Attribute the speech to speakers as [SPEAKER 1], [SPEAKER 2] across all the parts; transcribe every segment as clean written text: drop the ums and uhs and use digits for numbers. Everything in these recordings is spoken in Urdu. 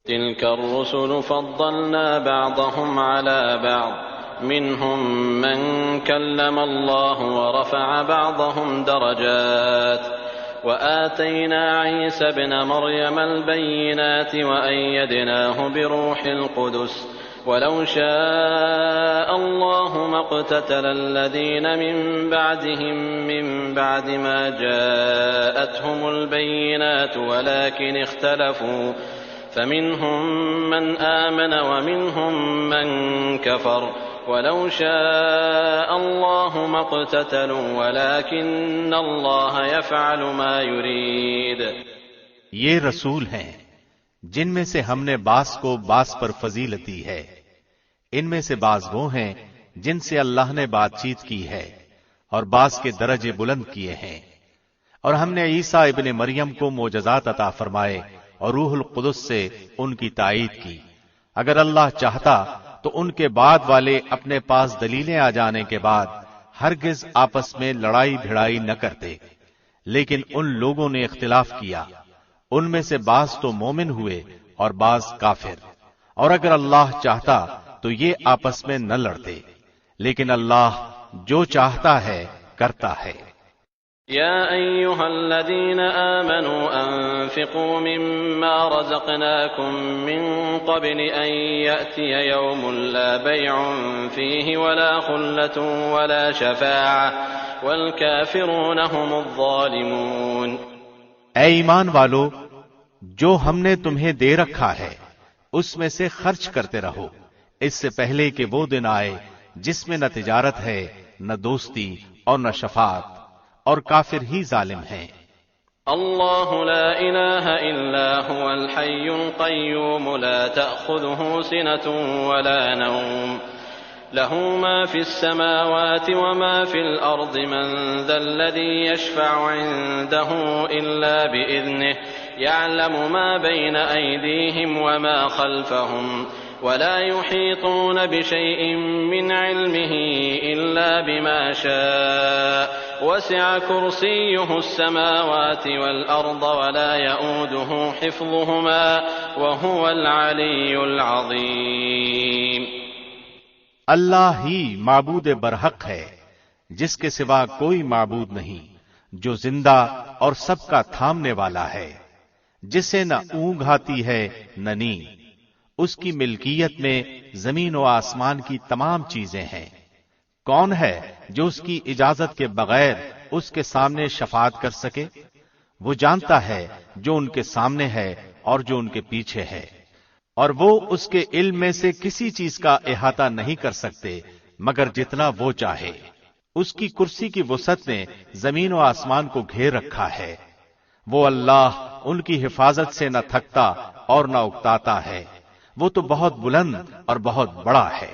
[SPEAKER 1] تلك الرسل فضلنا بعضهم على بعض منهم من كلم الله ورفع بعضهم درجات وآتينا عيسى ابن مريم البينات وأيدناه بروح القدس ولو شاء الله ما اقتتل الذين من بعدهم من بعد ما جاءتهم البينات ولكن اختلفوا فمنهم من آمن ومنهم من كفر ولو شاء الله ما اقتتلوا ولكن الله يفعل ما يريد۔
[SPEAKER 2] یہ رسول ہیں جن میں سے ہم نے بعض کو بعض پر فضیلت دی ہے، ان میں سے بعض وہ ہیں جن سے اللہ نے بات چیت کی ہے اور بعض کے درجے بلند کیے ہیں، اور ہم نے عیسیٰ ابن مریم کو معجزات عطا فرمائے اور روح القدس سے ان کی تائید کی۔ اگر اللہ چاہتا تو ان کے بعد والے اپنے پاس دلیلیں آ جانے کے بعد ہرگز آپس میں لڑائی بھڑائی نہ کرتے، لیکن ان لوگوں نے اختلاف کیا، ان میں سے بعض تو مومن ہوئے اور بعض کافر، اور اگر اللہ چاہتا تو یہ آپس میں نہ لڑتے، لیکن اللہ جو چاہتا ہے کرتا ہے۔
[SPEAKER 1] يا أيها الذين آمنوا أنفقوا مما رزقناكم من قبل أن يأتي يوم لا بيع فيه ولا خلة ولا شفاعة والكافرون هم الظالمون۔
[SPEAKER 2] اے ایمان والو، جو ہم نے تمہیں دے رکھا ہے اس میں سے خرچ کرتے رہو، اس سے پہلے کہ وہ دن آئے جس میں نہ تجارت ہے، نہ دوستی اور نہ شفاعت، اور کافر ہی ظالم ہیں۔
[SPEAKER 1] اللہ لا الہ الا هو الحی القیوم لا تأخذه سنة ولا نوم له ما في السماوات وما في الأرض من ذا الذي يشفع عنده إلا بإذنه يعلم ما بين أيديهم وما خلفهم ولا يحيطون بشيء من علمه إلا بما شاء وسع كرسيه السماوات والأرض ولا يؤوده حفظهما وهو العلي العظيم۔
[SPEAKER 2] اللہ ہی معبود برحق ہے، جس کے سوا کوئی معبود نہیں، جو زندہ اور سب کا تھامنے والا ہے، جسے نہ اونگ آتی ہے نہ نیند، اس کی ملکیت میں زمین و آسمان کی تمام چیزیں ہیں۔ کون ہے جو اس کی اجازت کے بغیر اس کے سامنے شفاعت کر سکے؟ وہ جانتا ہے جو ان کے سامنے ہے اور جو ان کے پیچھے ہے، اور وہ اس کے علم میں سے کسی چیز کا احاطہ نہیں کر سکتے مگر جتنا وہ چاہے۔ اس کی کرسی کی وسعت نے زمین و آسمان کو گھیر رکھا ہے۔ وہ اللہ ان کی حفاظت سے نہ تھکتا اور نہ اکتاتا ہے، وہ تو بہت بلند اور بہت بڑا ہے۔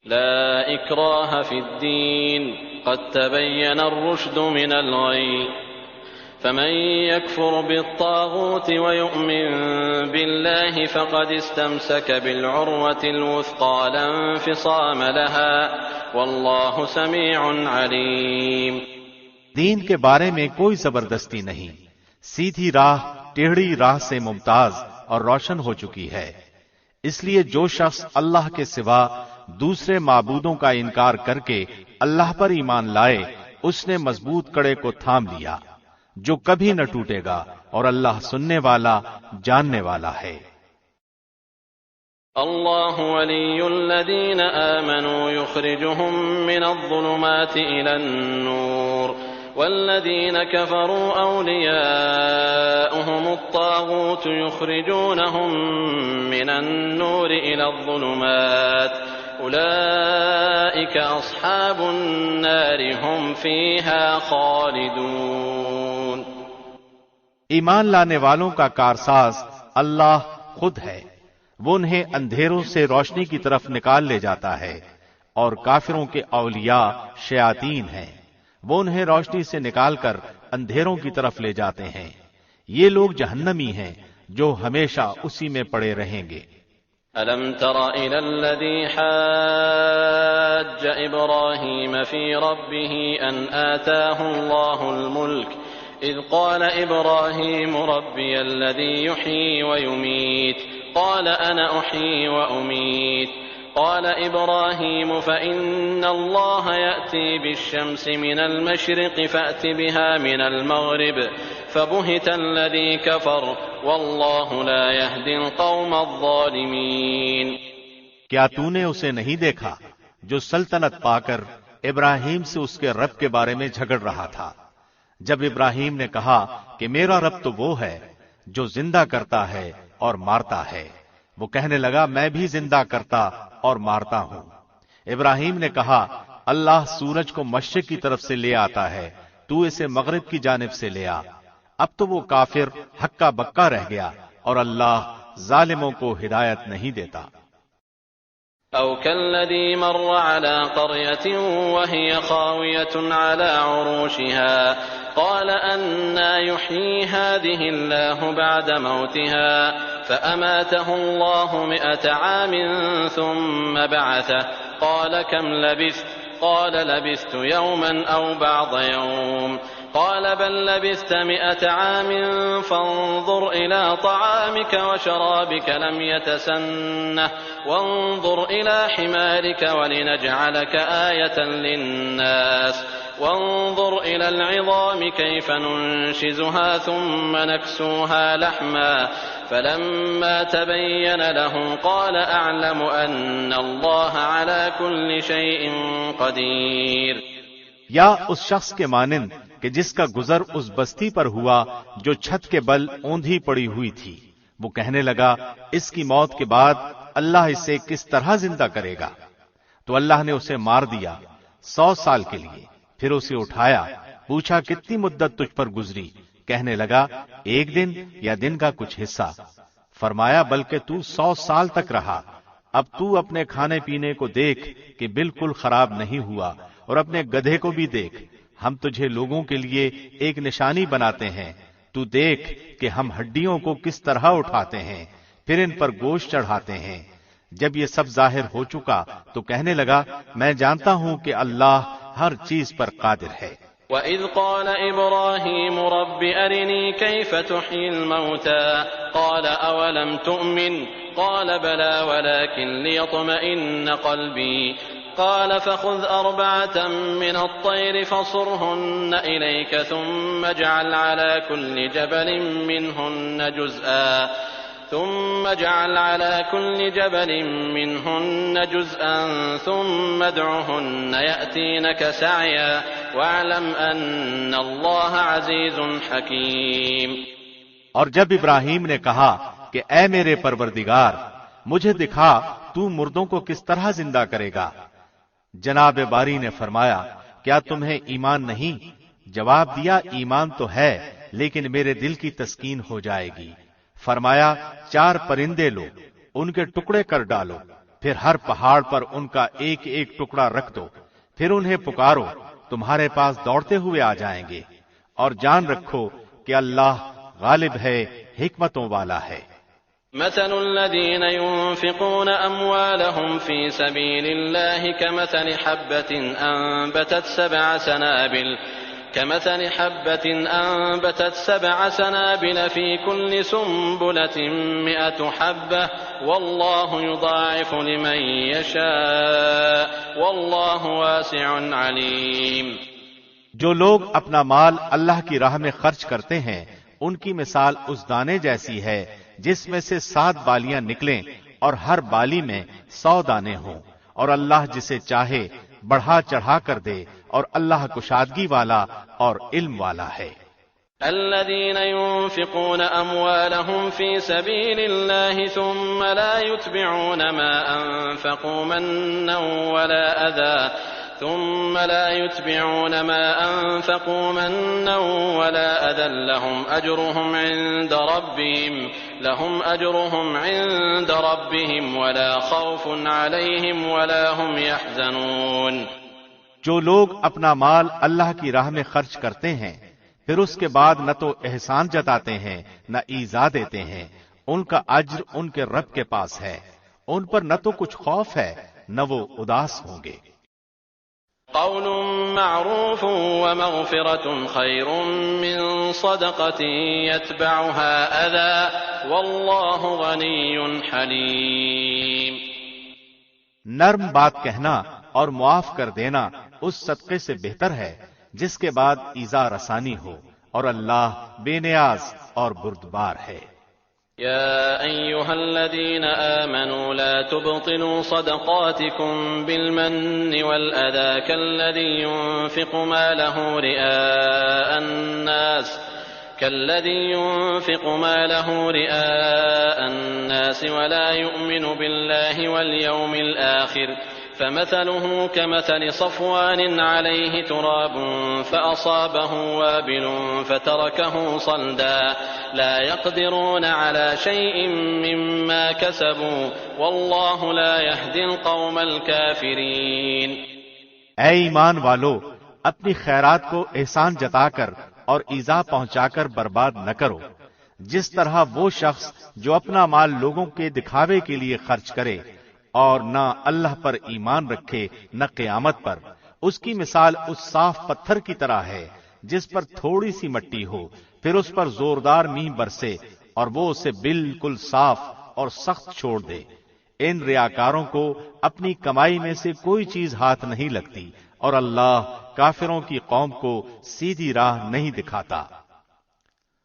[SPEAKER 1] لا اکراہ فی الدین قد تبین الرشد من الغی فمن يكفر بالطاغوت ويؤمن بالله فقد استمسك بالعروة الوثقى لا انفصام لها والله سميع عليم۔
[SPEAKER 2] دین کے بارے میں کوئی زبردستی نہیں، سیدھی راہ ٹیڑھی راہ سے ممتاز اور روشن ہو چکی ہے، اس لیے جو شخص اللہ کے سوا دوسرے معبودوں کا انکار کر کے اللہ پر ایمان لائے، اس نے مضبوط کڑے کو تھام لیا جو کبھی نہ ٹوٹے گا، اور اللہ سننے والا جاننے والا ہے۔
[SPEAKER 1] اللہ ولی الذین آمنوا یخرجهم من الظلمات الى النور والذین كفروا اولیاؤهم الطاغوت یخرجونهم من النور الى الظلمات اولئک اصحاب النار هم فیہا خالدون۔
[SPEAKER 2] ایمان لانے والوں کا کارساز اللہ خود ہے، وہ انہیں اندھیروں سے روشنی کی طرف نکال لے جاتا ہے، اور کافروں کے اولیاء شیاطین ہیں، وہ انہیں روشنی سے نکال کر اندھیروں کی طرف لے جاتے ہیں، یہ لوگ جہنمی ہیں جو ہمیشہ اسی میں پڑے رہیں گے۔
[SPEAKER 1] ألم تر إلى الذي حاج إبراهيم في ربه أن آتاه الله الملك إذ قال إبراهيم ربي الذي يحيي ويميت قال أنا أحيي وأميت قال إبراهيم فإن الله يأتي بالشمس من المشرق فأت بها من المغرب فبهت الذي كفر والله لا يهدي القوم الظالمين۔
[SPEAKER 2] کیا تو نے اسے نہیں دیکھا جو سلطنت پا کر ابراہیم سے اس کے رب کے بارے میں جھگڑ رہا تھا؟ جب ابراہیم نے کہا کہ میرا رب تو وہ ہے جو زندہ کرتا ہے اور مارتا ہے، وہ کہنے لگا میں بھی زندہ کرتا اور مارتا ہوں۔ ابراہیم نے کہا اللہ سورج کو مشرق کی طرف سے لے آتا ہے، تو اسے مغرب کی جانب سے لے آ۔ اب تو وہ کافر ہکا بکا رہ گیا اور اللہ ظالموں کو ہدایت نہیں دیتا۔
[SPEAKER 1] أو كالذي مر على قرية وهي خاوية على عروشها قال أنى يحيي هذه الله بعد موتها فأماته الله 100 عام ثم بعثه قال كم لبثت قال لبثت يوما أو بعض يوم قال بل لبثت 100 عام فانظر إلى طعامك وشرابك لم يتسنه وانظر إلى حمارك ولنجعلك آية للناس وانظر إلى العظام كيف ننشزها ثم نكسوها لحما فلما تبين له قال أعلم أن الله على كل شيء قدير۔
[SPEAKER 2] یا اس شخص کے مانند کہ جس کا گزر اس بستی پر ہوا جو چھت کے بل اوندھی پڑی ہوئی تھی، وہ کہنے لگا اس کی موت کے بعد اللہ اسے کس طرح زندہ کرے گا، تو اللہ نے اسے مار دیا 100 سال کے لیے، پھر اسے اٹھایا، پوچھا کتنی مدت تجھ پر گزری، کہنے لگا 1 دن یا دن کا کچھ حصہ، فرمایا بلکہ تو 100 سال تک رہا، اب تو اپنے کھانے پینے کو دیکھ کہ بالکل خراب نہیں ہوا، اور اپنے گدھے کو بھی دیکھ، ہم تجھے لوگوں کے لیے ایک نشانی بناتے ہیں، تو دیکھ کہ ہم ہڈیوں کو کس طرح اٹھاتے ہیں، پھر ان پر گوشت چڑھاتے ہیں۔ جب یہ سب ظاہر ہو چکا تو کہنے لگا میں جانتا ہوں کہ اللہ ہر چیز پر قادر ہے۔
[SPEAKER 1] وَإِذْ قَالَ إِبْرَاهِيمُ رَبِّ أَرِنِي كَيْفَ تُحْيِي الْمَوْتَى قَالَ أَوَلَمْ تُؤْمِنْ قَالَ بَلَى وَلَكِنْ لِيَطْمَئِنَّ قَلْبِي قال فخذ 4 من الطير فصرهن إليك ثم اجعل على كل جبل منهن جزءا ثم ادعهن يأتينك سعيا واعلم أن الله عزيز حكيم۔
[SPEAKER 2] اور جب ابراہیم نے کہا کہ اے میرے پروردگار مجھے دکھا تو مردوں کو کس طرح زندہ کرے گا، جناب باری نے فرمایا کیا تمہیں ایمان نہیں؟ جواب دیا ایمان تو ہے لیکن میرے دل کی تسکین ہو جائے گی۔ فرمایا 4 پرندے لو، ان کے ٹکڑے کر ڈالو، پھر ہر پہاڑ پر ان کا ایک ایک ٹکڑا رکھ دو، پھر انہیں پکارو، تمہارے پاس دوڑتے ہوئے آ جائیں گے، اور جان رکھو کہ اللہ غالب ہے، حکمتوں والا ہے۔
[SPEAKER 1] مثل الذين ينفقون أموالهم في سبيل الله كمثل حبة أنبتت 7 سنابل في كل سنبلة 100 حبة والله يضاعف لمن يشاء والله واسع عليم۔
[SPEAKER 2] جو لوگ اپنا مال اللہ کی راہ میں خرچ کرتے ہیں ان کی مثال اس دانے جیسی ہے جس میں سے 7 بالیاں نکلیں اور ہر بالی میں 100 دانے ہوں، اور اللہ جسے چاہے بڑھا چڑھا کر دے، اور اللہ کشادگی والا اور علم والا ہے۔
[SPEAKER 1] الذين ينفقون أموالهم في سبيل الله ثم لا يتبعون ما أنفقوا منا ولا أذى لهم أجرهم عند ربهم ولا خوف عليهم ولا هم يحزنون۔
[SPEAKER 2] جو لوگ اپنا مال اللہ کی راہ میں خرچ کرتے ہیں پھر اس کے بعد نہ تو احسان جتاتے ہیں نہ ایذا دیتے ہیں، ان کا اجر ان کے رب کے پاس ہے، ان پر نہ تو کچھ خوف ہے نہ وہ اداس ہوں گے۔
[SPEAKER 1] قول معروف ومغفرة خير من صدقة يتبعها أذى والله غني حليم۔
[SPEAKER 2] نرم بات کہنا اور معاف کر دینا اس صدقے سے بہتر ہے جس کے بعد ایذا رسانی ہو، اور اللہ بے نیاز اور بردبار ہے۔
[SPEAKER 1] يا أيها الذين آمنوا لا تبطلوا صدقاتكم بالمن والأذى كالذي ينفق ماله رئاء الناس ولا يؤمن بالله واليوم الآخر فمثله كمثل صفوان عليه تراب فأصابه وابل فتركه صلدا لا يقدرون على شيء مما كسبوا والله لا يهدي القوم الكافرين۔
[SPEAKER 2] اے ایمان والو، اپنی خیرات کو احسان جتا کر اور ایذا پہنچا کر برباد نہ کرو، جس طرح وہ شخص جو اپنا مال لوگوں کے دکھاوے کے لیے خرچ کرے اور نہ اللہ پر ایمان رکھے نہ قیامت پر، اس کی مثال اس صاف پتھر کی طرح ہے جس پر تھوڑی سی مٹی ہو، پھر اس پر زوردار میںہ برسے اور وہ اسے بالکل صاف اور سخت چھوڑ دے۔ ان ریاکاروں کو اپنی کمائی میں سے کوئی چیز ہاتھ نہیں لگتی، اور اللہ کافروں کی قوم کو سیدھی راہ نہیں دکھاتا۔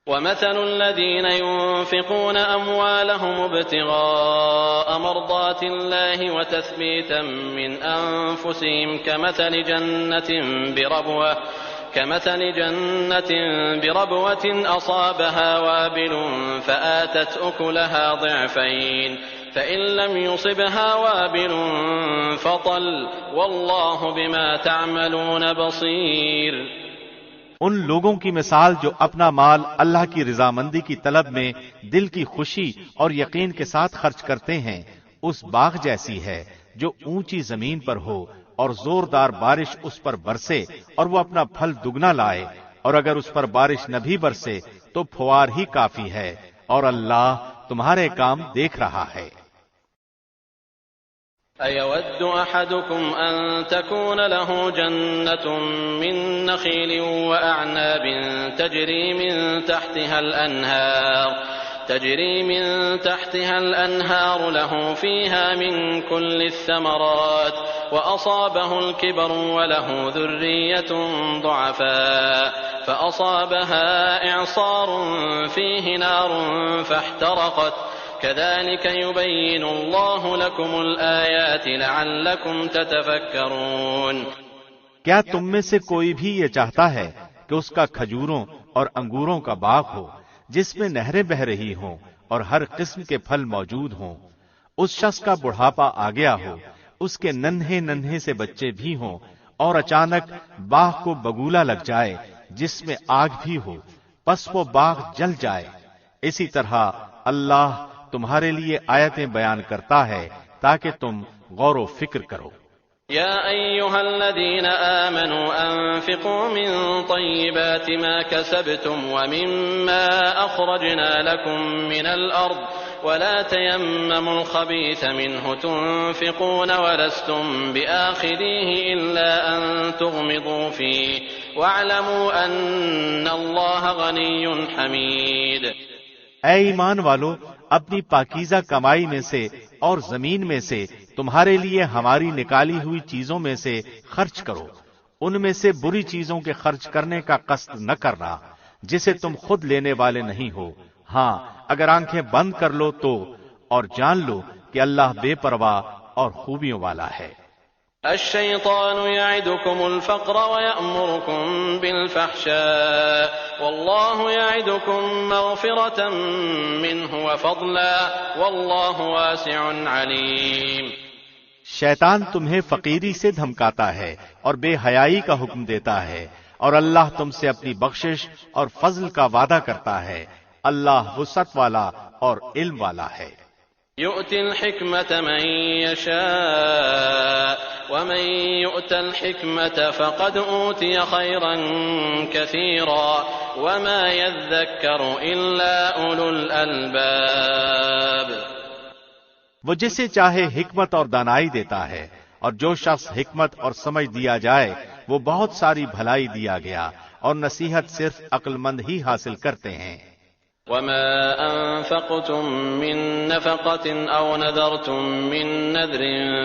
[SPEAKER 1] ومثل الذين ينفقون أموالهم ابتغاء مرضات الله وتثبيتا من أنفسهم كمثل جنة بربوة أصابها وابل فآتت أكلها ضعفين فإن لم يصبها وابل فطل والله بما تعملون بصير۔
[SPEAKER 2] ان لوگوں کی مثال جو اپنا مال اللہ کی رضامندی کی طلب میں دل کی خوشی اور یقین کے ساتھ خرچ کرتے ہیں اس باغ جیسی ہے جو اونچی زمین پر ہو اور زوردار بارش اس پر برسے اور وہ اپنا پھل دگنا لائے، اور اگر اس پر بارش نہ بھی برسے تو پھوار ہی کافی ہے، اور اللہ تمہارے کام دیکھ رہا ہے۔
[SPEAKER 1] أَيَوَدُّ أَحَدُكُمْ أَن تَكُونَ لَهُ جَنَّةٌ مِّن نَّخِيلٍ وَأَعْنَابٍ تَجْرِي مِن تَحْتِهَا الْأَنْهَارُ لَهُ فِيهَا مِن كُلِّ الثَّمَرَاتِ وَأَصَابَهُ الْكِبَرُ وَلَهُ ذُرِّيَّةٌ ضُعَفَاءُ فَأَصَابَهَا إِعْصَارٌ فِيهِ نَارٌ فَاحْتَرَقَتْ كذلك يبين الله لكم الآيات لعلكم تتفكرون۔
[SPEAKER 2] کیا تم میں سے کوئی بھی یہ چاہتا ہے کہ اس کا کھجوروں اور انگوروں کا باغ ہو جس میں نہریں بہ رہی ہوں اور ہر قسم کے پھل موجود ہوں، اس شخص کا بڑھاپا آ گیا ہو، اس کے ننھے ننھے سے بچے بھی ہوں، اور اچانک باغ کو بگولا لگ جائے جس میں آگ بھی ہو، پس وہ باغ جل جائے۔ اسی طرح اللہ تمہارے لیے آیتیں بیان کرتا ہے تاکہ تم غور و فکر کرو۔
[SPEAKER 1] يا أيها الذين آمنوا أنفقوا من طيبات ما كسبتم ومما أخرجنا لكم من الأرض ولا تيمموا الخبيث منه تنفقون ولستم بآخذيه إلا أن تغمضوا فيه واعلموا أن الله غني حميد۔
[SPEAKER 2] اے ایمان والو، اپنی پاکیزہ کمائی میں سے اور زمین میں سے تمہارے لیے ہماری نکالی ہوئی چیزوں میں سے خرچ کرو، ان میں سے بری چیزوں کے خرچ کرنے کا قصد نہ کرنا جسے تم خود لینے والے نہیں ہو، ہاں اگر آنکھیں بند کر لو تو، اور جان لو کہ اللہ بے پرواہ اور خوبیوں والا ہے۔
[SPEAKER 1] الشيطان يعدكم الفقر ويأمركم بالفحشاء والله يعدكم مغفرة منه وفضلا والله واسع عليم۔
[SPEAKER 2] شیطان تمہیں فقیری سے دھمکاتا ہے اور بے حیائی کا حکم دیتا ہے، اور اللہ تم سے اپنی بخشش اور فضل کا وعدہ کرتا ہے، اللہ وسعت والا اور علم والا ہے۔
[SPEAKER 1] يؤتي الحكمة من يشاء ومن يؤت الحكمة فقد أوتي خيرا كثيرا وما يذكر إلا أولو الألباب۔
[SPEAKER 2] وہ جسے چاہے حکمت اور دانائی دیتا ہے، اور جو شخص حکمت اور سمجھ دیا جائے وہ بہت ساری بھلائی دیا گیا، اور نصیحت صرف عقل مند ہی حاصل کرتے ہیں۔
[SPEAKER 1] وما أنفقتم من نفقة أو نذرتم من نذر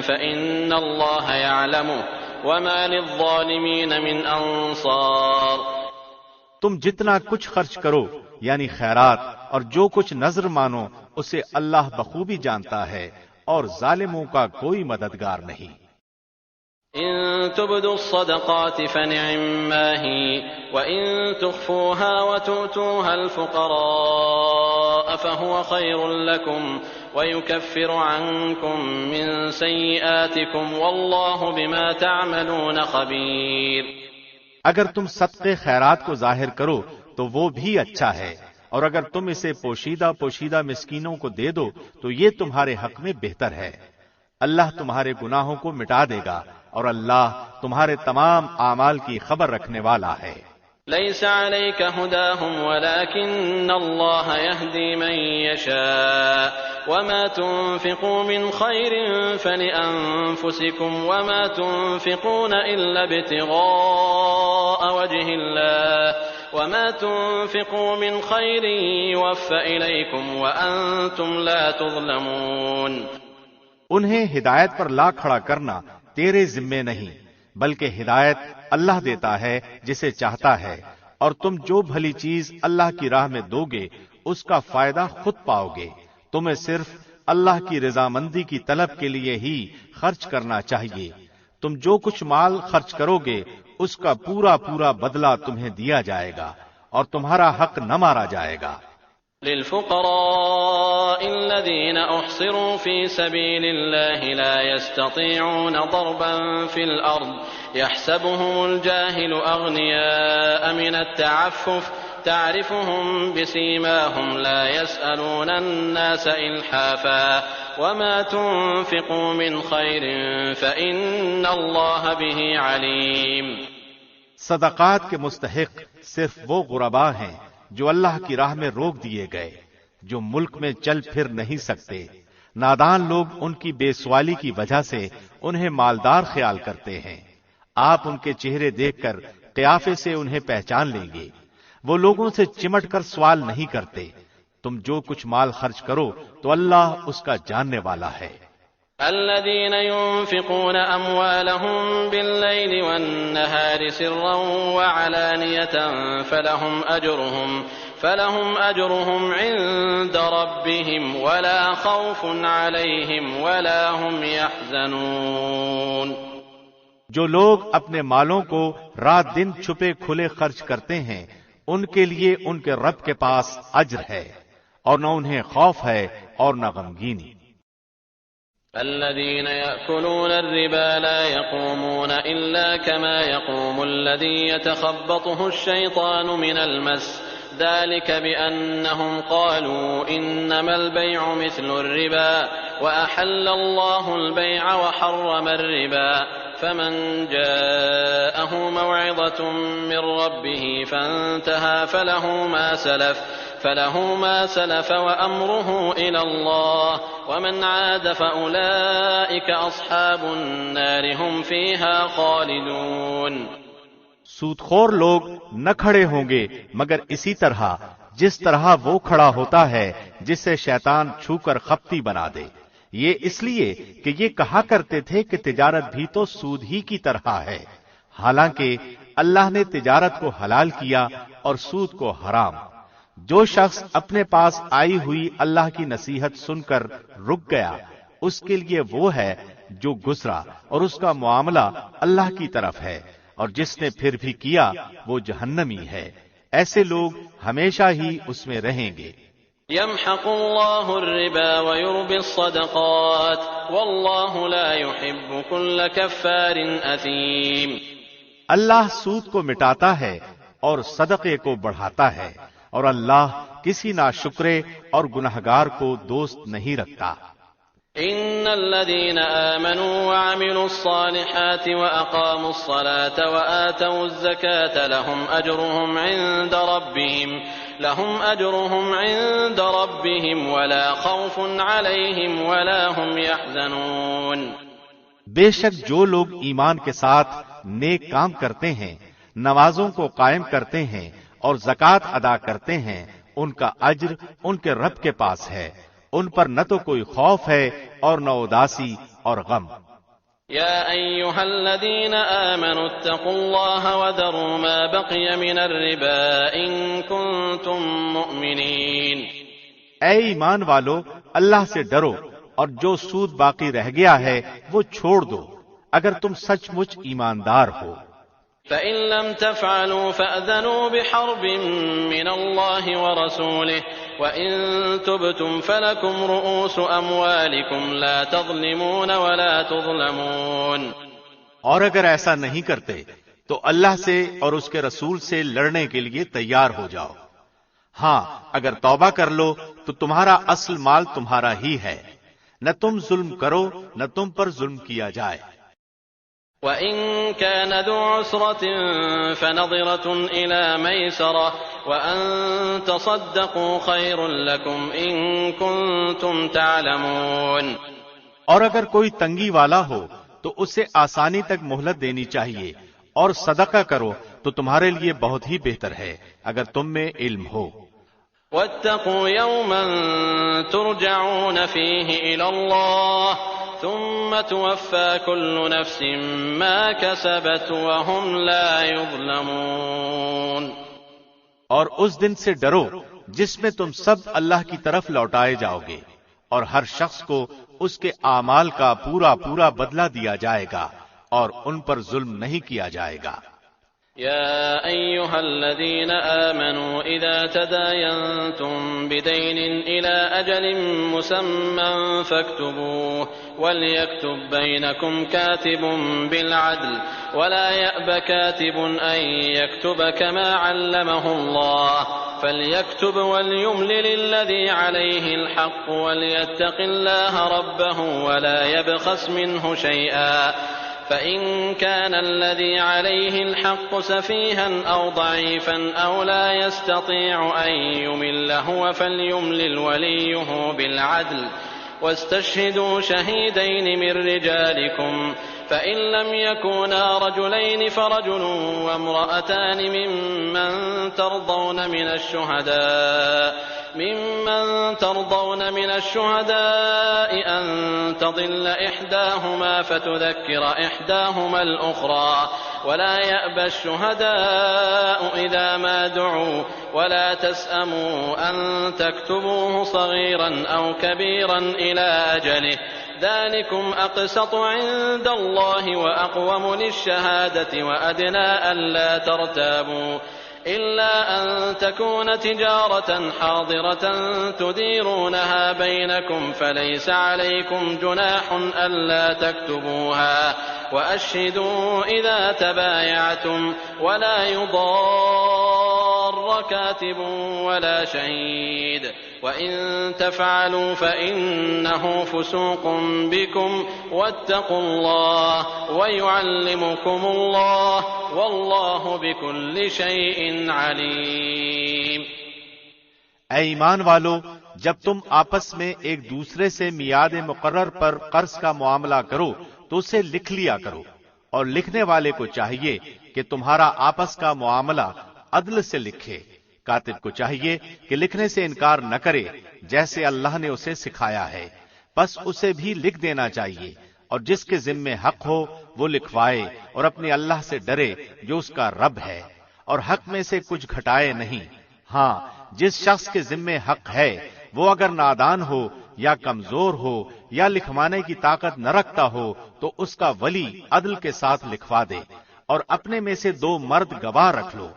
[SPEAKER 1] فإن الله يعلمه وما للظالمين من أنصار۔
[SPEAKER 2] تم جتنا کچھ خرچ کرو یعنی خیرات اور جو کچھ نذر مانو اسے اللہ بخوبی جانتا ہے، اور ظالموں کا کوئی مددگار نہیں۔
[SPEAKER 1] إن تبدوا الصدقات فنعما هي وإن تخفوها وتؤتوها الفقراء فهو خير لكم ويكفر عنكم من سيئاتكم والله بما تعملون خبير۔
[SPEAKER 2] اگر تم صدقے خیرات کو ظاہر کرو تو وہ بھی اچھا ہے، اور اگر تم اسے پوشیدہ مسکینوں کو دے دو تو یہ تمہارے حق میں بہتر ہے۔ اللہ تمہارے گناہوں کو مٹا دے گا، اور اللہ تمہارے تمام اعمال کی خبر رکھنے والا ہے۔
[SPEAKER 1] ليس عليك هداهم ولكن الله يهدي من يشاء وما تنفقوا من خير فلأنفسكم وما تنفقون إلا ابتغاء وجه الله وما تنفقوا من خير يوفى إليكم وأنتم لا تظلمون۔
[SPEAKER 2] انہیں ہدایت پر لا کھڑا کرنا تیرے ذمے نہیں، بلکہ ہدایت اللہ دیتا ہے جسے چاہتا ہے، اور تم جو بھلی چیز اللہ کی راہ میں دو گے اس کا فائدہ خود پاؤ گے۔ تمہیں صرف اللہ کی رضامندی کی طلب کے لیے ہی خرچ کرنا چاہیے۔ تم جو کچھ مال خرچ کرو گے اس کا پورا بدلہ تمہیں دیا جائے گا، اور تمہارا حق نہ مارا جائے گا۔
[SPEAKER 1] للفقراء الذين أحصروا في سبيل الله لا يستطيعون ضربا في الأرض يحسبهم الجاهل أغنياء من التعفف تعرفهم بسيماهم لا يسألون الناس إلحافا وما تنفقوا من خير فإن الله به عليم۔
[SPEAKER 2] صدقات کے مستحق صرف وہ غرباء ہیں جو اللہ کی راہ میں روک دیے گئے، جو ملک میں چل پھر نہیں سکتے۔ نادان لوگ ان کی بے سوالی کی وجہ سے انہیں مالدار خیال کرتے ہیں۔ آپ ان کے چہرے دیکھ کر قیافے سے انہیں پہچان لیں گے۔ وہ لوگوں سے چمٹ کر سوال نہیں کرتے۔ تم جو کچھ مال خرچ کرو تو اللہ اس کا جاننے والا ہے۔
[SPEAKER 1] الذين ينفقون أموالهم بالليل والنهار سرا وعلانية فلهم أجرهم عند ربهم ولا خوف عليهم ولا هم يحزنون۔
[SPEAKER 2] جو لوگ اپنے مالوں کو رات دن چھپے کھلے خرچ کرتے ہیں ان کے لیے ان کے رب کے پاس اجر ہے، اور نہ انہیں خوف ہے اور نہ غمگینی۔
[SPEAKER 1] الذين يأكلون الربا لا يقومون إلا كما يقوم الذي يتخبطه الشيطان من المس ذلك بأنهم قالوا إنما البيع مثل الربا وأحل الله البيع وحرم الربا فمن جاءه موعظة من ربه فانتهى فله ما سلف وأمره إلى الله ومن عاد فأولئك أصحاب النار هم فيها خالدون۔
[SPEAKER 2] سود خور لوگ نہ کھڑے ہوں گے مگر اسی طرح جس طرح وہ کھڑا ہوتا ہے جسے شیطان چھو کر خپتی بنا دے۔ یہ اس لیے کہ یہ کہا کرتے تھے کہ تجارت بھی تو سود ہی کی طرح ہے، حالانکہ اللہ نے تجارت کو حلال کیا اور سود کو حرام۔ جو شخص اپنے پاس آئی ہوئی اللہ کی نصیحت سن کر رک گیا اس کے لیے وہ ہے جو گزرا، اور اس کا معاملہ اللہ کی طرف ہے، اور جس نے پھر بھی کیا وہ جہنمی ہے۔ ایسے لوگ ہمیشہ ہی اس میں رہیں گے۔
[SPEAKER 1] يمحق الله الربا ويربي الصدقات والله لا يحب كل كفار أثيم۔
[SPEAKER 2] اللہ سود کو مٹاتا ہے اور صدقے کو بڑھاتا ہے، اور اللہ کسی ناشکرے اور گنہگار کو دوست نہیں رکھتا۔
[SPEAKER 1] إن الذين آمنوا وعملوا الصالحات وأقاموا الصلاة وآتوا الزكاة لهم أجرهم عند ربهم ولا خوف عليهم ولا هم يحزنون۔
[SPEAKER 2] بے شک جو لوگ ایمان کے ساتھ نیک کام کرتے ہیں، نمازوں کو قائم کرتے ہیں اور زکوٰۃ ادا کرتے ہیں، ان کا اجر ان کے رب کے پاس ہے، ان پر نہ تو کوئی خوف ہے اور نہ اداسی اور غم۔
[SPEAKER 1] يا أيها الذين آمنوا اتقوا الله وذروا ما بقي من الربا إن كنتم مؤمنين۔
[SPEAKER 2] اے ایمان والو، اللہ سے ڈرو اور جو سود باقی رہ گیا ہے وہ چھوڑ دو اگر تم سچ مچ ایماندار ہو۔
[SPEAKER 1] فإن لم تفعلوا فأذنوا بحرب من الله ورسوله وإن تبتم فلكم رؤوس أموالكم لا تظلمون ولا تظلمون۔
[SPEAKER 2] اور اگر ایسا نہیں کرتے تو اللہ سے اور اس کے رسول سے لڑنے کے لیے تیار ہو جاؤ۔ ہاں، اگر توبہ کر لو تو تمہارا اصل مال تمہارا ہی ہے، نہ تم ظلم کرو نہ تم پر ظلم کیا جائے۔
[SPEAKER 1] وَإِن كَانَ ذُو عُسْرَةٍ فَنَظِرَةٌ إِلَى مَيْسَرَةٍ وَأَن تَصَدَّقُوا خَيْرٌ لَكُمْ إِن كُنتُمْ تَعْلَمُونَ۔
[SPEAKER 2] اور اگر کوئی تنگی والا ہو تو اسے آسانی تک مہلت دینی چاہیے، اور صدقہ کرو تو تمہارے لیے بہت ہی بہتر ہے اگر تم میں علم ہو۔
[SPEAKER 1] وَاتَّقُوا يَوْمًا تُرْجَعُونَ فِيهِ إِلَى اللَّهِ ثم توفى كل نفس ما كسبت وهم لا يظلمون۔
[SPEAKER 2] اور اس دن سے ڈرو جس میں تم سب اللہ کی طرف لوٹائے جاؤ گے، اور ہر شخص کو اس کے اعمال کا پورا پورا بدلہ دیا جائے گا، اور ان پر ظلم نہیں کیا جائے گا۔
[SPEAKER 1] يا أيها الذين آمنوا إذا تداينتم بدين إلى أجل مسمى فاكتبوه وليكتب بينكم كاتب بالعدل ولا يأب كاتب أن يكتب كما علمه الله فليكتب وليملل الذي عليه الحق وليتق الله ربه ولا يبخس منه شيئا فإن كان الذي عليه الحق سفيها أو ضعيفا أو لا يستطيع أن يمل هو فليملل وليه بالعدل واستشهدوا شهيدين من رجالكم فإن لم يكونا رجلين فرجل وامرأتان ممن ترضون من الشهداء أن تضل إحداهما فتذكر إحداهما الأخرى ولا يأبى الشهداء إذا ما دعوا ولا تسأموا أن تكتبوه صغيرا أو كبيرا إلى أجله ذلكم أقسط عند الله وأقوم للشهادة وأدنى ألا ترتابوا إلا أن تكون تجارة حاضرة تديرونها بينكم فليس عليكم جناح ألا تكتبوها وأشهدوا إذا تبايعتم ولا يضار كاتب ولا شهيد وإن تفعلوا فإنه فسوق بكم واتقوا الله ويعلمكم الله والله بكل شيء عليم۔
[SPEAKER 2] اے ایمان والو، جب تم آپس میں ایک دوسرے سے میعاد مقرر پر قرض کا معاملہ کرو تو اسے لکھ لیا کرو، اور لکھنے والے کو چاہیے کہ تمہارا آپس کا معاملہ عدل سے لکھے۔ کاتب کو چاہیے کہ لکھنے سے انکار نہ کرے جیسے اللہ نے اسے سکھایا ہے، بس اسے بھی لکھ دینا چاہیے، اور جس کے ذمے حق ہو وہ لکھوائے اور اپنے اللہ سے ڈرے جو اس کا رب ہے، اور حق میں سے کچھ گھٹائے نہیں۔ ہاں، جس شخص کے ذمے حق ہے وہ اگر نادان ہو یا کمزور ہو یا لکھوانے کی طاقت نہ رکھتا ہو تو اس کا ولی عدل کے ساتھ لکھوا دے، اور اپنے میں سے 2 مرد گواہ رکھ لو۔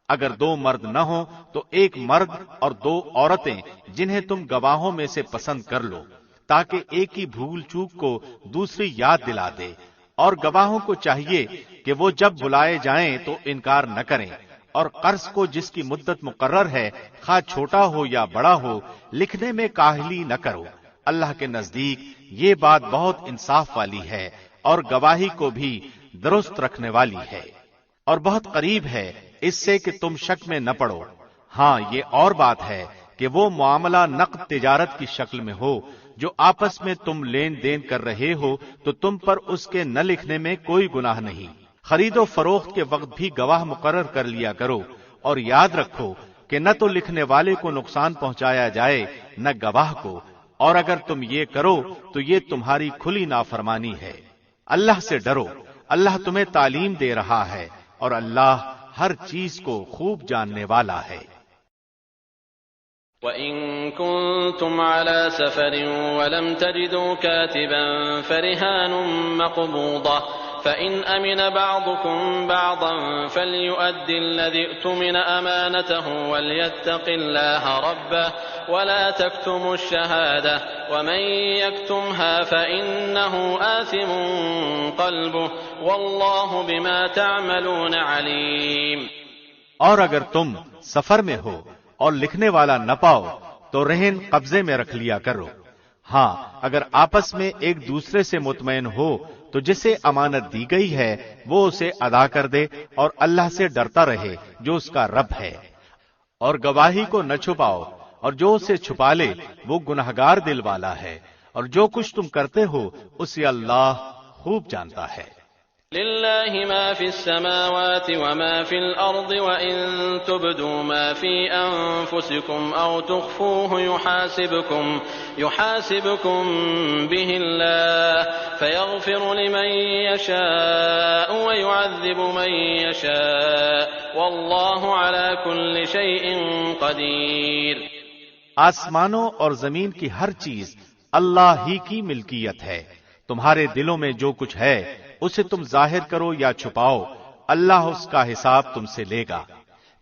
[SPEAKER 2] اگر 2 مرد نہ ہوں تو 1 مرد اور 2 عورتیں جنہیں تم گواہوں میں سے پسند کر لو، تاکہ ایک ہی بھول چوک کو دوسری یاد دلا دے۔ اور گواہوں کو چاہیے کہ وہ جب بلائے جائیں تو انکار نہ کریں، اور قرض کو جس کی مدت مقرر ہے خواہ چھوٹا ہو یا بڑا ہو لکھنے میں کاہلی نہ کرو۔ اللہ کے نزدیک یہ بات بہت انصاف والی ہے اور گواہی کو بھی درست رکھنے والی ہے، اور بہت قریب ہے اس سے کہ تم شک میں نہ پڑو۔ ہاں، یہ اور بات ہے کہ وہ معاملہ نقد تجارت کی شکل میں ہو جو آپس میں تم لین دین کر رہے ہو تو تم پر اس کے نہ لکھنے میں کوئی گناہ نہیں۔ خرید و فروخت کے وقت بھی گواہ مقرر کر لیا کرو، اور یاد رکھو کہ نہ تو لکھنے والے کو نقصان پہنچایا جائے نہ گواہ کو، اور اگر تم یہ کرو تو یہ تمہاری کھلی نافرمانی ہے۔ اللہ سے ڈرو، اللہ تمہیں تعلیم دے رہا ہے، اور اللہ ہر چیز کو خوب جاننے والا ہے۔
[SPEAKER 1] وَإِن كُنتُمْ عَلَى سَفَرٍ وَلَمْ تَجِدُوا كَاتِبًا فَرِهَانٌ مَّقْبُوضَةٌ فَإِنْ أَمِنَ بَعْضُكُمْ بَعْضًا فَلْيُؤَدِّ الَّذِي اؤْتُمِنَ أَمَانَتَهُ وَلْيَتَّقِ اللَّهَ رَبَّهُ وَلَا تَكْتُمُوا الشَّهَادَةَ وَمَن يَكْتُمْهَا فَإِنَّهُ آثِمٌ قَلْبُهُ وَاللَّهُ بِمَا تَعْمَلُونَ عَلِيمٌ۔
[SPEAKER 2] اور اگر تم سفر میں ہو اور لکھنے والا نہ پاؤ تو رہن قبضے میں رکھ لیا کرو۔ ہاں، اگر آپس میں ایک دوسرے سے مطمئن ہو تو جسے امانت دی گئی ہے وہ اسے ادا کر دے، اور اللہ سے ڈرتا رہے جو اس کا رب ہے۔ اور گواہی کو نہ چھپاؤ، اور جو اسے چھپا لے وہ گنہگار دل والا ہے، اور جو کچھ تم کرتے ہو اسے اللہ خوب جانتا ہے۔
[SPEAKER 1] لله ما في السماوات وما في الأرض وإن تبدوا ما في أنفسكم أو تخفوه يحاسبكم به الله فيغفر لمن يشاء ويعذب من يشاء والله على كل شيء قدير۔
[SPEAKER 2] آسمانوں اور زمین کی ہر چیز اللہ ہی کی ملکیت ہے۔ تمہارے دلوں میں جو کچھ ہے اسے تم ظاہر کرو یا چھپاؤ، اللہ اس کا حساب تم سے لے گا،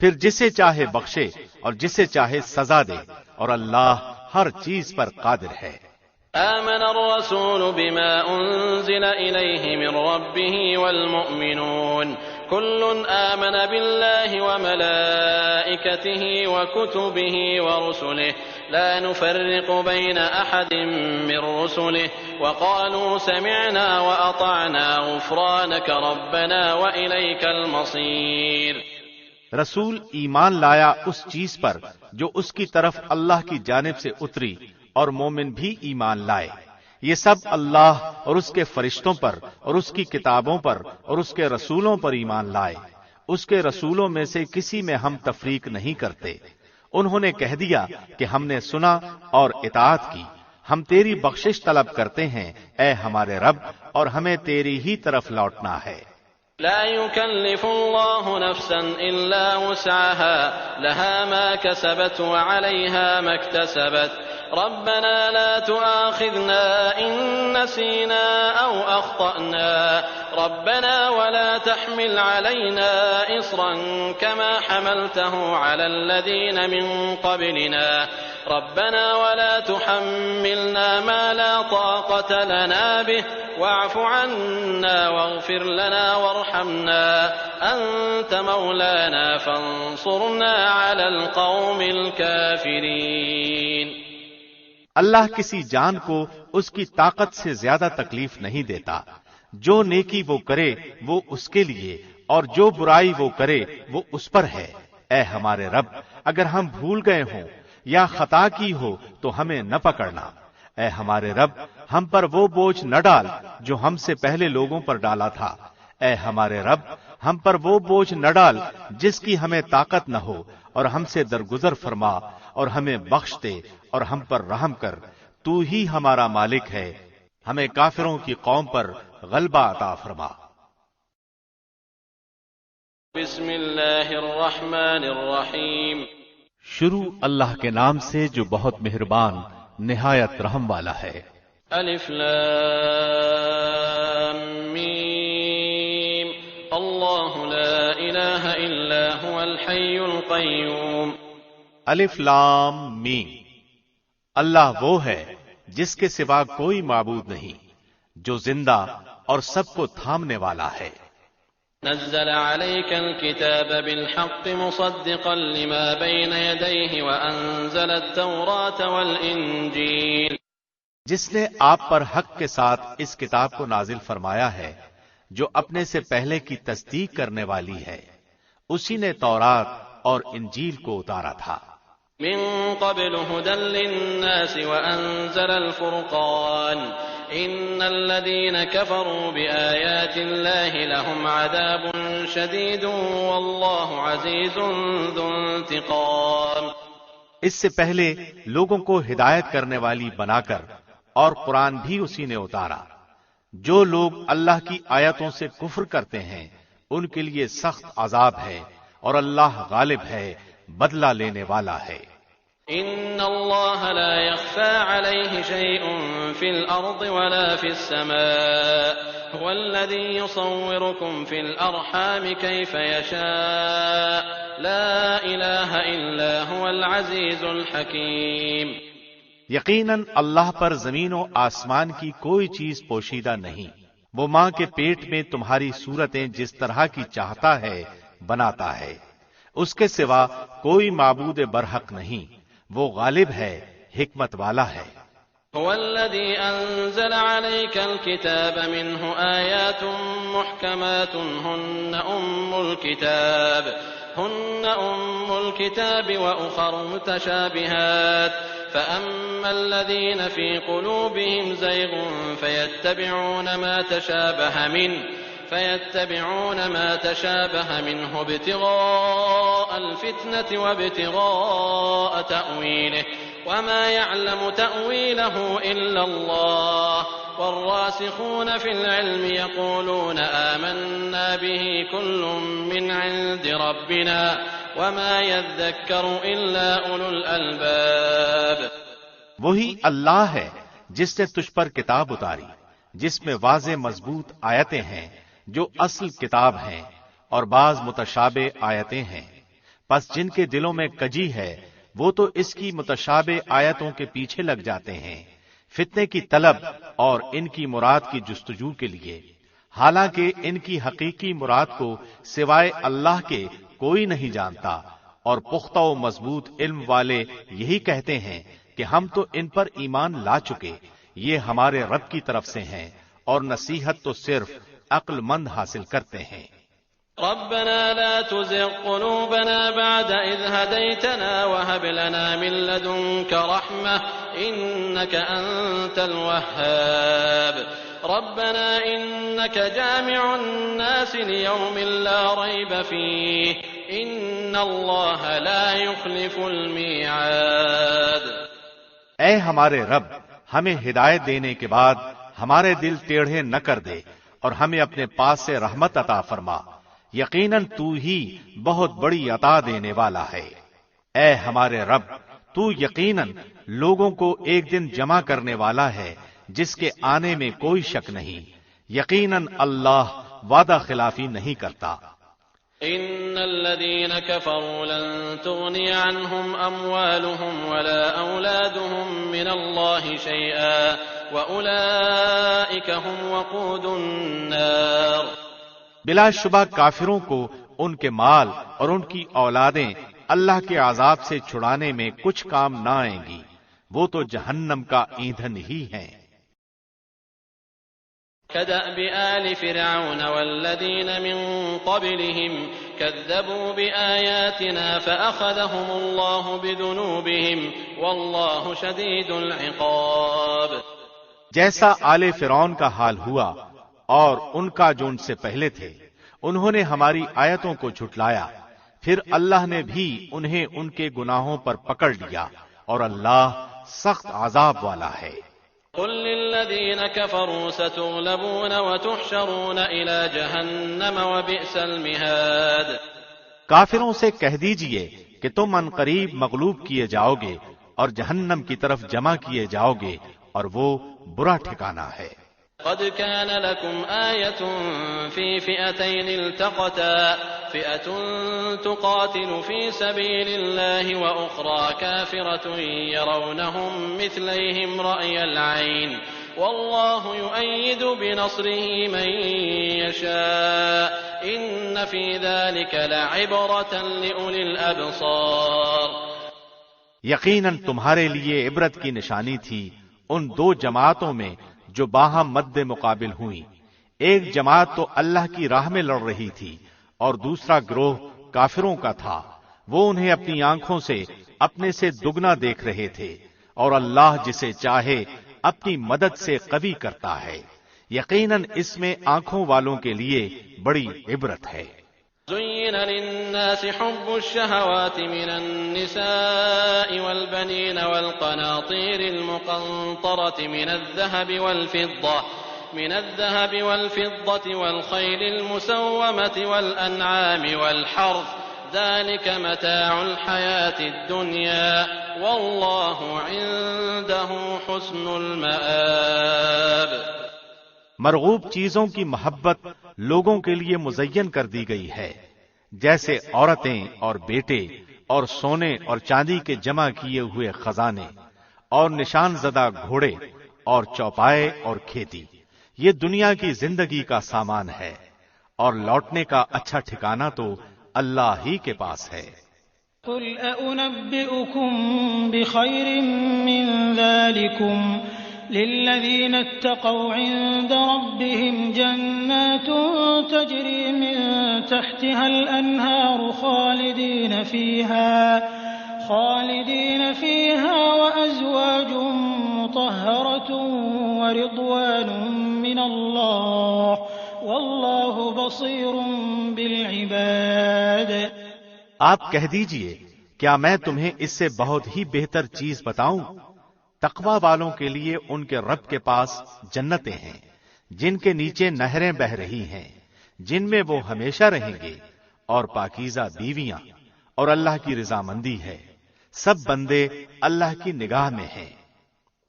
[SPEAKER 2] پھر جسے چاہے بخشے اور جسے چاہے سزا دے، اور اللہ ہر چیز پر قادر ہے۔
[SPEAKER 1] آمن الرسول بما أنزل إليه من ربه والمؤمنون كل آمن بالله وملائكته وكتبه ورسله لا نفرق بين أحد من رسله وقالوا سمعنا وأطعنا غفرانك ربنا وإليك المصير۔
[SPEAKER 2] رسول ایمان لایا اس چیز پر جو اس کی طرف اللہ کی جانب سے اتری، اور مومن بھی ایمان لائے۔ یہ سب اللہ اور اس کے فرشتوں پر اور اس کی کتابوں پر اور اس کے رسولوں پر ایمان لائے۔ اس کے رسولوں میں سے کسی میں ہم تفریق نہیں کرتے۔ انہوں نے کہہ دیا کہ ہم نے سنا اور اطاعت کی، ہم تیری بخشش طلب کرتے ہیں اے ہمارے رب، اور ہمیں تیری ہی طرف لوٹنا ہے۔
[SPEAKER 1] لا يكلف الله نفسا إلا وسعها لها ما كسبت وعليها ما اكتسبت ربنا لا تؤاخذنا إن نسينا أو أخطأنا ربنا ولا تحمل علينا إصرا كما حملته على الذين من قبلنا ربنا ولا تحملنا ما لا طاقة لنا به واعف عنا واغفر لنا وارحمنا أنت مولانا فانصرنا على القوم الكافرين۔
[SPEAKER 2] اللہ کسی جان کو اس کی طاقت سے زیادہ تکلیف نہیں دیتا۔ جو نیکی وہ کرے وہ اس کے لیے، اور جو برائی وہ کرے وہ اس پر ہے۔ اے ہمارے رب، اگر ہم بھول گئے ہوں یا خطا کی ہو تو ہمیں نہ پکڑنا۔ اے ہمارے رب، ہم پر وہ بوجھ نہ ڈال جو ہم سے پہلے لوگوں پر ڈالا تھا۔ اے ہمارے رب، ہم پر وہ بوجھ نہ ڈال جس کی ہمیں طاقت نہ ہو، اور ہم سے درگزر فرما اور ہمیں بخش دے اور ہم پر رحم کر۔ تو ہی ہمارا مالک ہے، ہمیں کافروں کی قوم پر غلبہ عطا فرما۔
[SPEAKER 1] بسم اللہ الرحمن الرحیم۔
[SPEAKER 2] شروع اللہ کے نام سے جو بہت مہربان نہایت رحم والا ہے۔
[SPEAKER 1] الف لام میم اللہ لا الہ الا هو الحی القیوم۔
[SPEAKER 2] الف لام میم، اللہ وہ ہے جس کے سوا کوئی معبود نہیں، جو زندہ اور سب کو تھامنے والا ہے۔
[SPEAKER 1] نزل عليك الكتاب بالحق مصدقا لما بين يديه وأنزل التوراة والإنجيل۔
[SPEAKER 2] جس نے آپ پر حق کے ساتھ اس کتاب کو نازل فرمایا ہے جو اپنے سے پہلے کی تصدیق کرنے والی ہے، اسی نے تورات اور انجیل کو اتارا تھا۔
[SPEAKER 1] من قبل هدى للناس وأنزل الفرقان إن الذين كفروا بآيات الله لهم عذاب شديد والله عزيز ذو انتقام۔
[SPEAKER 2] اس سے پہلے لوگوں کو ہدایت کرنے والی بنا کر اور قرآن بھی اسی نے اتارا۔ جو لوگ اللہ کی آیتوں سے کفر کرتے ہیں ان کے لیے سخت عذاب ہے اور اللہ غالب ہے، بدلہ لینے والا ہے۔
[SPEAKER 1] ان اللہ لا يخفى عليه شيء في الارض ولا في السماء هو الذي يصوركم في الارحام كيف يشاء لا اله الا هو العزيز الحكيم۔
[SPEAKER 2] یقیناً اللہ پر زمین و آسمان کی کوئی چیز پوشیدہ نہیں، وہ ماں کے پیٹ میں تمہاری صورتیں جس طرح کی چاہتا ہے بناتا ہے، اس کے سوا کوئی معبود برحق نہیں، وہ غالب ہے، حکمت والا ہے۔
[SPEAKER 1] هو الذي أنزل عليك الكتاب منه آيات محكمات هن أم الكتاب وأخر متشابهات فأما الذين في قلوبهم زيغ فيتبعون ما تشابه منه ابتغاء الفتنة وابتغاء تأويله وما يعلم تأويله إلا الله والراسخون في العلم يقولون آمنا به كل من عند ربنا وما يذكر إلا أولو الألباب۔
[SPEAKER 2] وہی اللہ ہے جس نے تجھ پر کتاب اتاری جس میں واضح مضبوط آیتیں ہیں جو اصل کتاب ہیں اور بعض متشابہ آیتیں ہیں، پس جن کے دلوں میں کجی ہے وہ تو اس کی متشابہ آیتوں کے پیچھے لگ جاتے ہیں فتنے کی طلب اور ان کی مراد کی جستجو کے لیے، حالانکہ ان کی حقیقی مراد کو سوائے اللہ کے کوئی نہیں جانتا، اور پختہ و مضبوط علم والے یہی کہتے ہیں کہ ہم تو ان پر ایمان لا چکے، یہ ہمارے رب کی طرف سے ہیں، اور نصیحت تو صرف عقل مند حاصل کرتے ہیں۔
[SPEAKER 1] ربنا لا تزغ قلوبنا بعد إذ هديتنا وهب لنا من لدنك رحمة إنك أنت الوهاب ربنا إنك جامع الناس ليوم لا ريب فيه إن الله لا يخلف الميعاد۔
[SPEAKER 2] اے ہمارے رب، ہمیں ہدایت دینے کے بعد ہمارے دل ٹیڑھے نہ کر دے اور ہمیں اپنے پاس سے رحمت عطا فرما، یقیناً تو ہی بہت بڑی عطا دینے والا ہے۔ اے ہمارے رب، تو یقیناً لوگوں کو ایک دن جمع کرنے والا ہے جس کے آنے میں کوئی شک نہیں، یقیناً اللہ وعدہ خلافی نہیں کرتا۔
[SPEAKER 1] ان الذين كفروا لن تغني عنهم اموالهم ولا اولادهم من الله شيئا واولئك هم وقود النار۔
[SPEAKER 2] بلا شبہ کافروں کو ان کے مال اور ان کی اولادیں اللہ کے عذاب سے چھڑانے میں کچھ کام نہ آئیں گی، وہ تو جہنم کا ایندھن ہی ہیں۔
[SPEAKER 1] كدأب آل فرعون والذين من قبلهم كذبوا بآياتنا فأخذهم الله بذنوبهم والله شديد العقاب۔
[SPEAKER 2] جیسا آل فرعون کا حال ہوا اور ان کا جو ان سے پہلے تھے، انہوں نے ہماری آیتوں کو جھٹلایا، پھر اللہ نے بھی انہیں ان کے گناہوں پر پکڑ لیا، اور اللہ سخت عذاب والا ہے۔
[SPEAKER 1] قل للذين كفروا ستغلبون وتحشرون إلى جهنم وبئس المهاد۔
[SPEAKER 2] کافروں سے کہہ دیجئے کہ تم عنقریب مغلوب کیے جاؤ گے اور جہنم کی طرف جمع کیے جاؤ گے، اور وہ برا ٹھکانہ ہے۔
[SPEAKER 1] قد كان لكم آية في فئتين التقتا فئة تقاتل في سبيل الله وأخرى كافرة يرونهم مثليهم رأي العين والله يؤيد بنصره من يشاء إن في ذلك لعبرة لأولي الأبصار۔
[SPEAKER 2] یقیناً تمہارے لیے عبرت کی نشانی تھی ان دو جماعتوں میں جو باہم مد مقابل ہوئیں، ایک جماعت تو اللہ کی راہ میں لڑ رہی تھی اور دوسرا گروہ کافروں کا تھا، وہ انہیں اپنی آنکھوں سے اپنے سے دگنا دیکھ رہے تھے، اور اللہ جسے چاہے اپنی مدد سے قوی کرتا ہے۔ یقیناً اس میں آنکھوں والوں کے لیے بڑی عبرت ہے۔
[SPEAKER 1] زين للناس حب الشهوات من النساء والبنين والقناطير المقنطرة من الذهب والفضة والخيل المسومة والأنعام والحرث ذلك متاع الحياة الدنيا والله عنده حسن المآب۔
[SPEAKER 2] مرغوب چیزوں کی محبت لوگوں کے لیے مزین کر دی گئی ہے، جیسے عورتیں اور بیٹے اور سونے اور چاندی کے جمع کیے ہوئے خزانے اور نشان زدہ گھوڑے اور چوپائے اور کھیتی۔ یہ دنیا کی زندگی کا سامان ہے، اور لوٹنے کا اچھا ٹھکانہ تو اللہ ہی کے پاس ہے۔
[SPEAKER 3] قل أنبئكم بخير من ذلكم للذين اتقوا عند ربهم جنات تجري من تحتها الأنهار خالدين فيها وأزواج مطهرة ورضوان من الله والله بصير بالعباد۔
[SPEAKER 2] آپ کہہ دیجئے، کیا میں تمہیں اس سے بہت ہی بہتر چیز بتاؤں؟ تقوی والوں کے لیے ان کے رب کے پاس جنتیں ہیں جن کے نیچے نہریں بہ رہی ہیں، جن میں وہ ہمیشہ رہیں گے، اور پاکیزہ بیویاں، اور اللہ کی رضامندی ہے۔ سب بندے اللہ کی نگاہ میں ہیں۔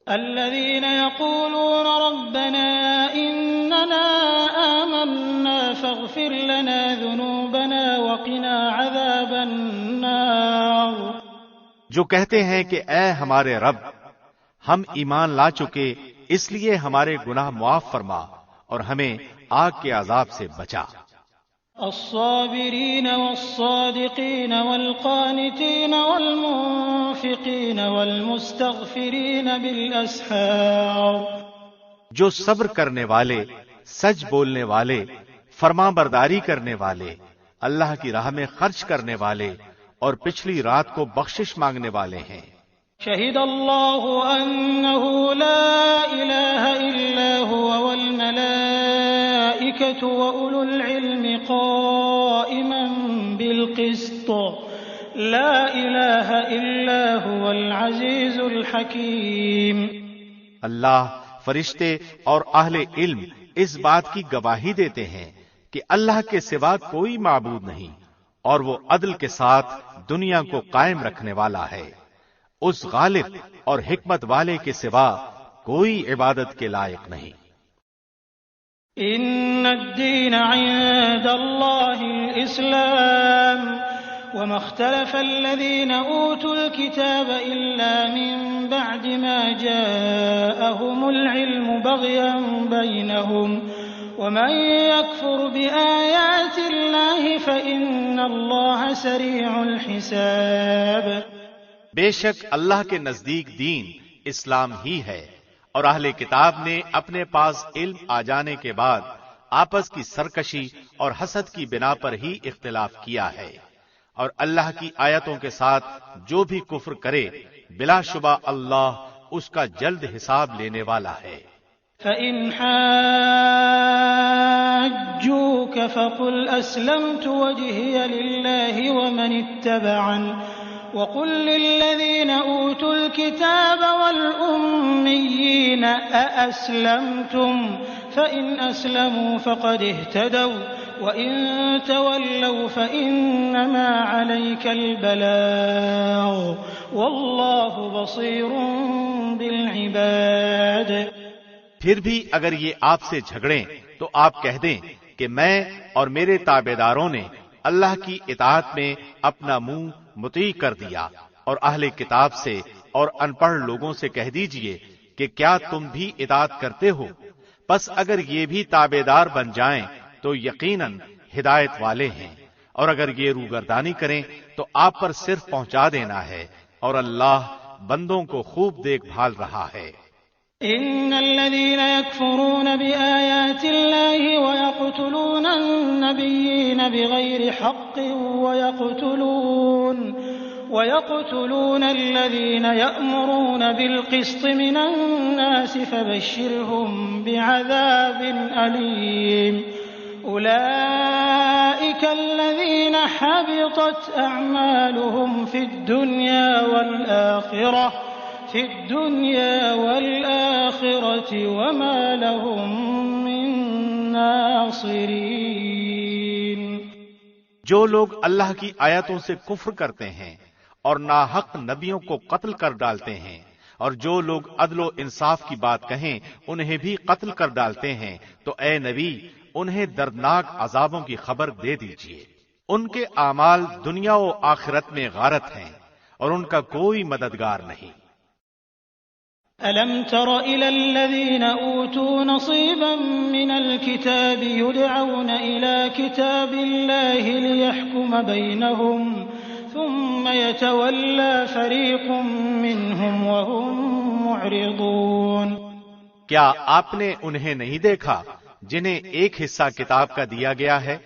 [SPEAKER 3] الذين يقولون ربنا إننا آمنا فاغفر لنا ذنوبنا وقنا عذاب النار۔
[SPEAKER 2] جو کہتے ہیں کہ اے ہمارے رب، ہم ایمان لا چکے، اس لیے ہمارے گناہ معاف فرما اور ہمیں آگ کے عذاب سے بچا۔
[SPEAKER 3] الصابرين والصادقين والقانتين والمنفقين والمستغفرين بالأسحار۔
[SPEAKER 2] جو صبر کرنے والے، سچ بولنے والے، فرما برداری کرنے والے، اللہ کی راہ میں خرچ کرنے والے، اور پچھلی رات کو بخشش مانگنے والے ہیں۔
[SPEAKER 3] شهد الله أنه لا إله إلا هو والملائكة وأولو العلم قائما بالقسط لا إله إلا هو العزيز الحكيم۔
[SPEAKER 2] اللہ، فرشتے اور اہل علم اس بات کی گواہی دیتے ہیں کہ اللہ کے سوا کوئی معبود نہیں، اور وہ عدل کے ساتھ دنیا کو قائم رکھنے والا ہے۔ اس غالب اور حکمت والے کے سوا کوئی عبادت کے لائق نہیں۔
[SPEAKER 3] ان الدین عند اللہ الاسلام وما اختلف الذين اوتوا الكتاب الا من بعد ما جاءهم العلم بغيا بينهم ومن يكفر بآيات الله فإن الله سريع الحساب۔
[SPEAKER 2] بے شک اللہ کے نزدیک دین اسلام ہی ہے، اور اہل کتاب نے اپنے پاس علم آ جانے کے بعد آپس کی سرکشی اور حسد کی بنا پر ہی اختلاف کیا ہے، اور اللہ کی آیتوں کے ساتھ جو بھی کفر کرے بلا شبہ اللہ اس کا جلد حساب لینے والا ہے۔
[SPEAKER 3] فَإِنْ حَاجُّوكَ فَقُلْ أَسْلَمْتُ وَجْهِيَ لِلَّهِ وَمَنِ اتَّبَعَنِ وَقُلْ لِلَّذِينَ أُوتُوا الْكِتَابَ وَالْأُمِّيِّينَ أَأَسْلَمْتُمْ فَإِنْ أَسْلَمُوا فَقَدِ اهْتَدَوْا وَإِنْ تَوَلَّوْا فَإِنَّمَا عَلَيْكَ الْبَلَاغُ وَاللَّهُ بَصِيرٌ بِالْعِبَادِ۔
[SPEAKER 2] پھر بھی اگر یہ آپ سے جھگڑیں تو آپ کہہ دیں کہ میں اور میرے تابعداروں نے اللہ کی اطاعت میں اپنا منہ مطیع کر دیا، اور اہل کتاب سے اور ان پڑھ لوگوں سے کہہ دیجئے کہ کیا تم بھی اطاعت کرتے ہو؟ پس اگر یہ بھی تابعدار بن جائیں تو یقیناً ہدایت والے ہیں، اور اگر یہ روگردانی کریں تو آپ پر صرف پہنچا دینا ہے، اور اللہ بندوں کو خوب دیکھ بھال رہا ہے۔
[SPEAKER 3] ان الذين يكفرون بآيات الله ويقتلون النبيين بغير حق وَيَقْتُلُونَ الَّذِينَ يَأْمُرُونَ بِالْقِسْطِ مِنَ النَّاسِ فَبَشِّرْهُم بِعَذَابٍ أَلِيمٍ أُولَئِكَ الَّذِينَ حَبِطَتْ أَعْمَالُهُمْ فِي الدُّنْيَا وَالْآخِرَةِ وَمَا لَهُم مِّن نَّاصِرِينَ۔
[SPEAKER 2] جو لوگ اللہ کی آیتوں سے کفر کرتے ہیں اور ناحق نبیوں کو قتل کر ڈالتے ہیں، اور جو لوگ عدل و انصاف کی بات کہیں انہیں بھی قتل کر ڈالتے ہیں، تو اے نبی انہیں دردناک عذابوں کی خبر دے دیجیے۔ ان کے اعمال دنیا و آخرت میں غارت ہیں اور ان کا کوئی مددگار نہیں۔
[SPEAKER 3] أَلَمْ تَرَ إِلَى الَّذِينَ أُوتُوا نَصِيبًا مِّنَ الْكِتَابِ يُدْعَوْنَ إِلَى كِتَابِ اللَّهِ لِيَحْكُمَ بَيْنَهُمْ ثُمَّ يَتَوَلَّى فَرِيقٌ مِّنْهُمْ وَهُمْ مُعْرِضُونَ۔
[SPEAKER 2] کیا آپ نے انہیں نہیں دیکھا جنہیں ایک حصہ کتاب کا دیا گیا ہے؟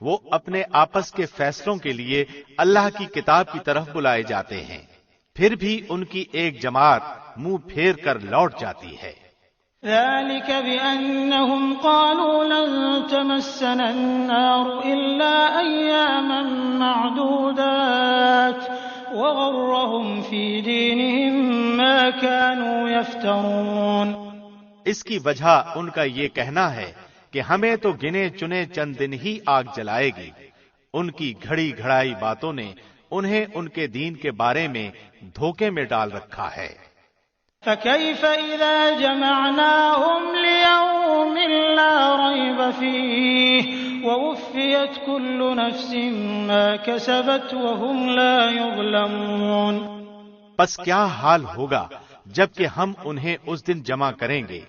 [SPEAKER 2] وہ اپنے آپس کے فیصلوں کے لیے اللہ کی کتاب کی طرف بلائے جاتے ہیں، پھر بھی ان کی ایک جماعت منہ پھیر کر لوٹ جاتی ہے۔
[SPEAKER 3] ذَلِكَ بِأَنَّهُمْ قَالُوا لَن تَمَسَّنَا النَّارُ إِلَّا أَيَّامًا مَّعْدُودَاتٍ وَغَرَّهُمْ فِي دِينِهِم مَّا كَانُوا يَفْتَرُونَ۔
[SPEAKER 2] اس کی وجہ ان کا یہ کہنا ہے کہ ہمیں تو گنے چنے چند دن ہی آگ جلائے گی۔ ان کی گھڑی گھڑائی باتوں نے انہیں ان کے دین کے بارے میں دھوکے میں ڈال رکھا ہے۔
[SPEAKER 3] فَكَيْفَ إِذَا جَمَعْنَاهُمْ لِيَوْمٍ لَّا رَيْبَ فِيهِ وَوُفِّيَتْ كُلُّ نَفْسٍ مَّا كَسَبَتْ وَهُمْ لَا يُظْلَمُونَ۔
[SPEAKER 2] پس کیا حال ہوگا جبکہ ہم انہیں اس دن جمع کریں گے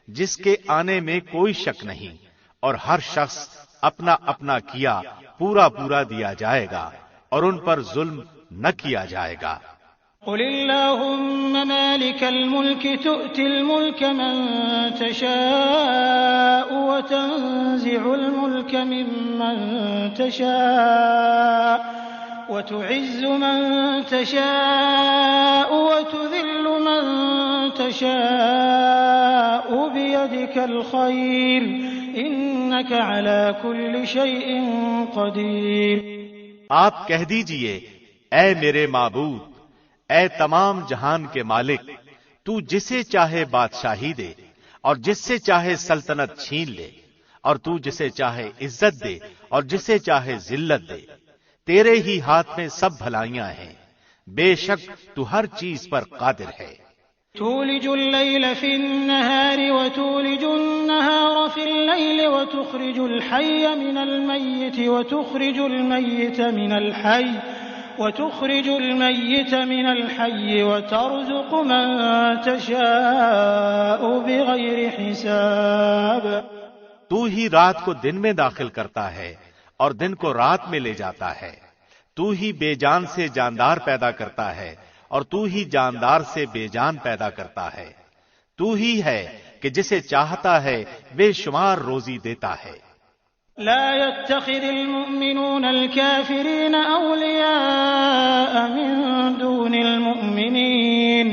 [SPEAKER 2] جس کے آنے میں کوئی شک نہیں، اور ہر شخص اپنا اپنا کیا پورا پورا دیا جائے گا اور ان پر ظلم نہ کیا جائے گا۔
[SPEAKER 3] قل اللهم مالك الملك تؤتي الملك من تشاء وتنزع الملك ممن تشاء وتعز من تشاء وتذل من تشاء بيدك الخير إنك على كل شيء قدير۔
[SPEAKER 2] آپ کہہ دیجئے، اے میرے معبود، اے تمام جہان کے مالک، تو جسے چاہے بادشاہی دے اور جس سے چاہے سلطنت چھین لے، اور تو جسے چاہے عزت دے اور جسے چاہے ذلت دے، تیرے ہی ہاتھ میں سب بھلائیاں ہیں، بے شک تو ہر چیز پر قادر ہے۔
[SPEAKER 3] تولج الليل في النهار وتولج النهار في الليل وتخرج الحي من الميت وتخرج الميت من الحي وترزق من تشاء بغير حساب۔
[SPEAKER 2] تو ہی رات کو دن میں داخل کرتا ہے اور دن کو رات میں لے جاتا ہے، تو ہی بے جان سے جاندار پیدا کرتا ہے اور تو ہی جاندار سے بے جان پیدا کرتا ہے، تو ہی ہے کہ جسے چاہتا ہے بے شمار روزی دیتا ہے۔
[SPEAKER 3] لا يتخذ المؤمنون الكافرين أولياء من دون المؤمنين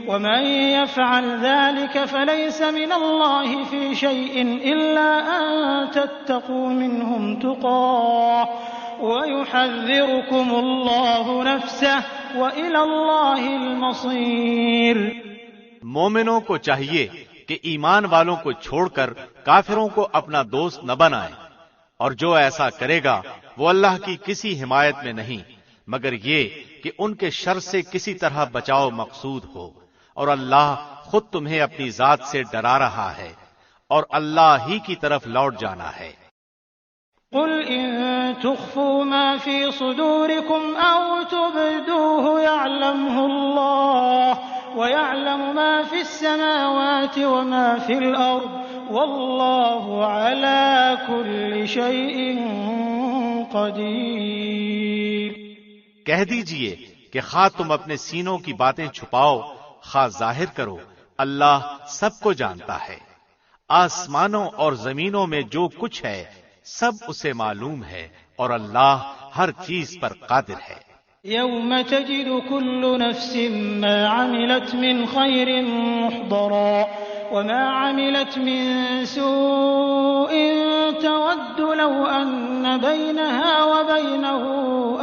[SPEAKER 3] ومن يفعل ذلك فليس من الله في شيء إلا أن تتقوا منهم تقاه ويحذركم الله نفسه وإلى الله المصير۔
[SPEAKER 2] مومنوں کو چاہیے کہ ایمان والوں کو چھوڑ کر کافروں کو اپنا دوست نہ بنائیں، اور جو ایسا کرے گا وہ اللہ کی کسی حمایت میں نہیں مگر یہ کہ ان کے شر سے کسی طرح بچاؤ مقصود ہو، اور اللہ خود تمہیں اپنی ذات سے ڈرا رہا ہے اور اللہ ہی کی طرف لوٹ جانا ہے۔
[SPEAKER 3] قل إن تخفوا ما في صدوركم أو تبدوه يعلمه الله ويعلم ما في السماوات وما في الأرض والله على كل شيء قدير۔
[SPEAKER 2] کہہ دیجئے کہ خواہ تم اپنے سینوں کی باتیں چھپاؤ خواہ ظاہر کرو، اللہ سب کو جانتا ہے۔ آسمانوں اور زمینوں میں جو کچھ ہے سب اسے معلوم ہے اور اللہ ہر چیز پر قادر ہے۔
[SPEAKER 3] يوم تجد كل نفس ما عملت من خير محضرا وما عملت من سوء تود لو أن بينها وبينه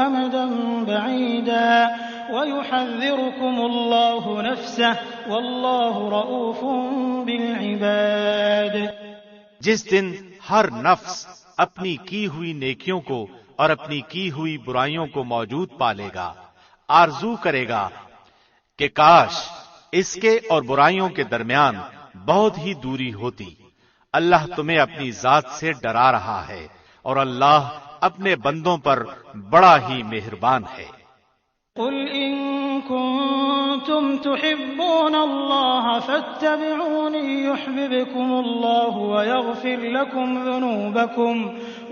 [SPEAKER 3] أمدا بعيدا ويحذركم الله نفسه والله رؤوف بالعباد۔
[SPEAKER 2] جس دن ہر نفس اپنی کی ہوئی نیکیوں کو اور اپنی کی ہوئی برائیوں کو موجود پالے گا، آرزو کرے گا کہ کاش اس کے اور برائیوں کے درمیان بہت ہی دوری ہوتی۔ اللہ تمہیں اپنی ذات سے ڈرا رہا ہے اور اللہ اپنے بندوں پر بڑا ہی مہربان ہے۔
[SPEAKER 3] قل إن كنتم تحبون الله فاتبعوني يحببكم الله ويغفر لكم ذنوبكم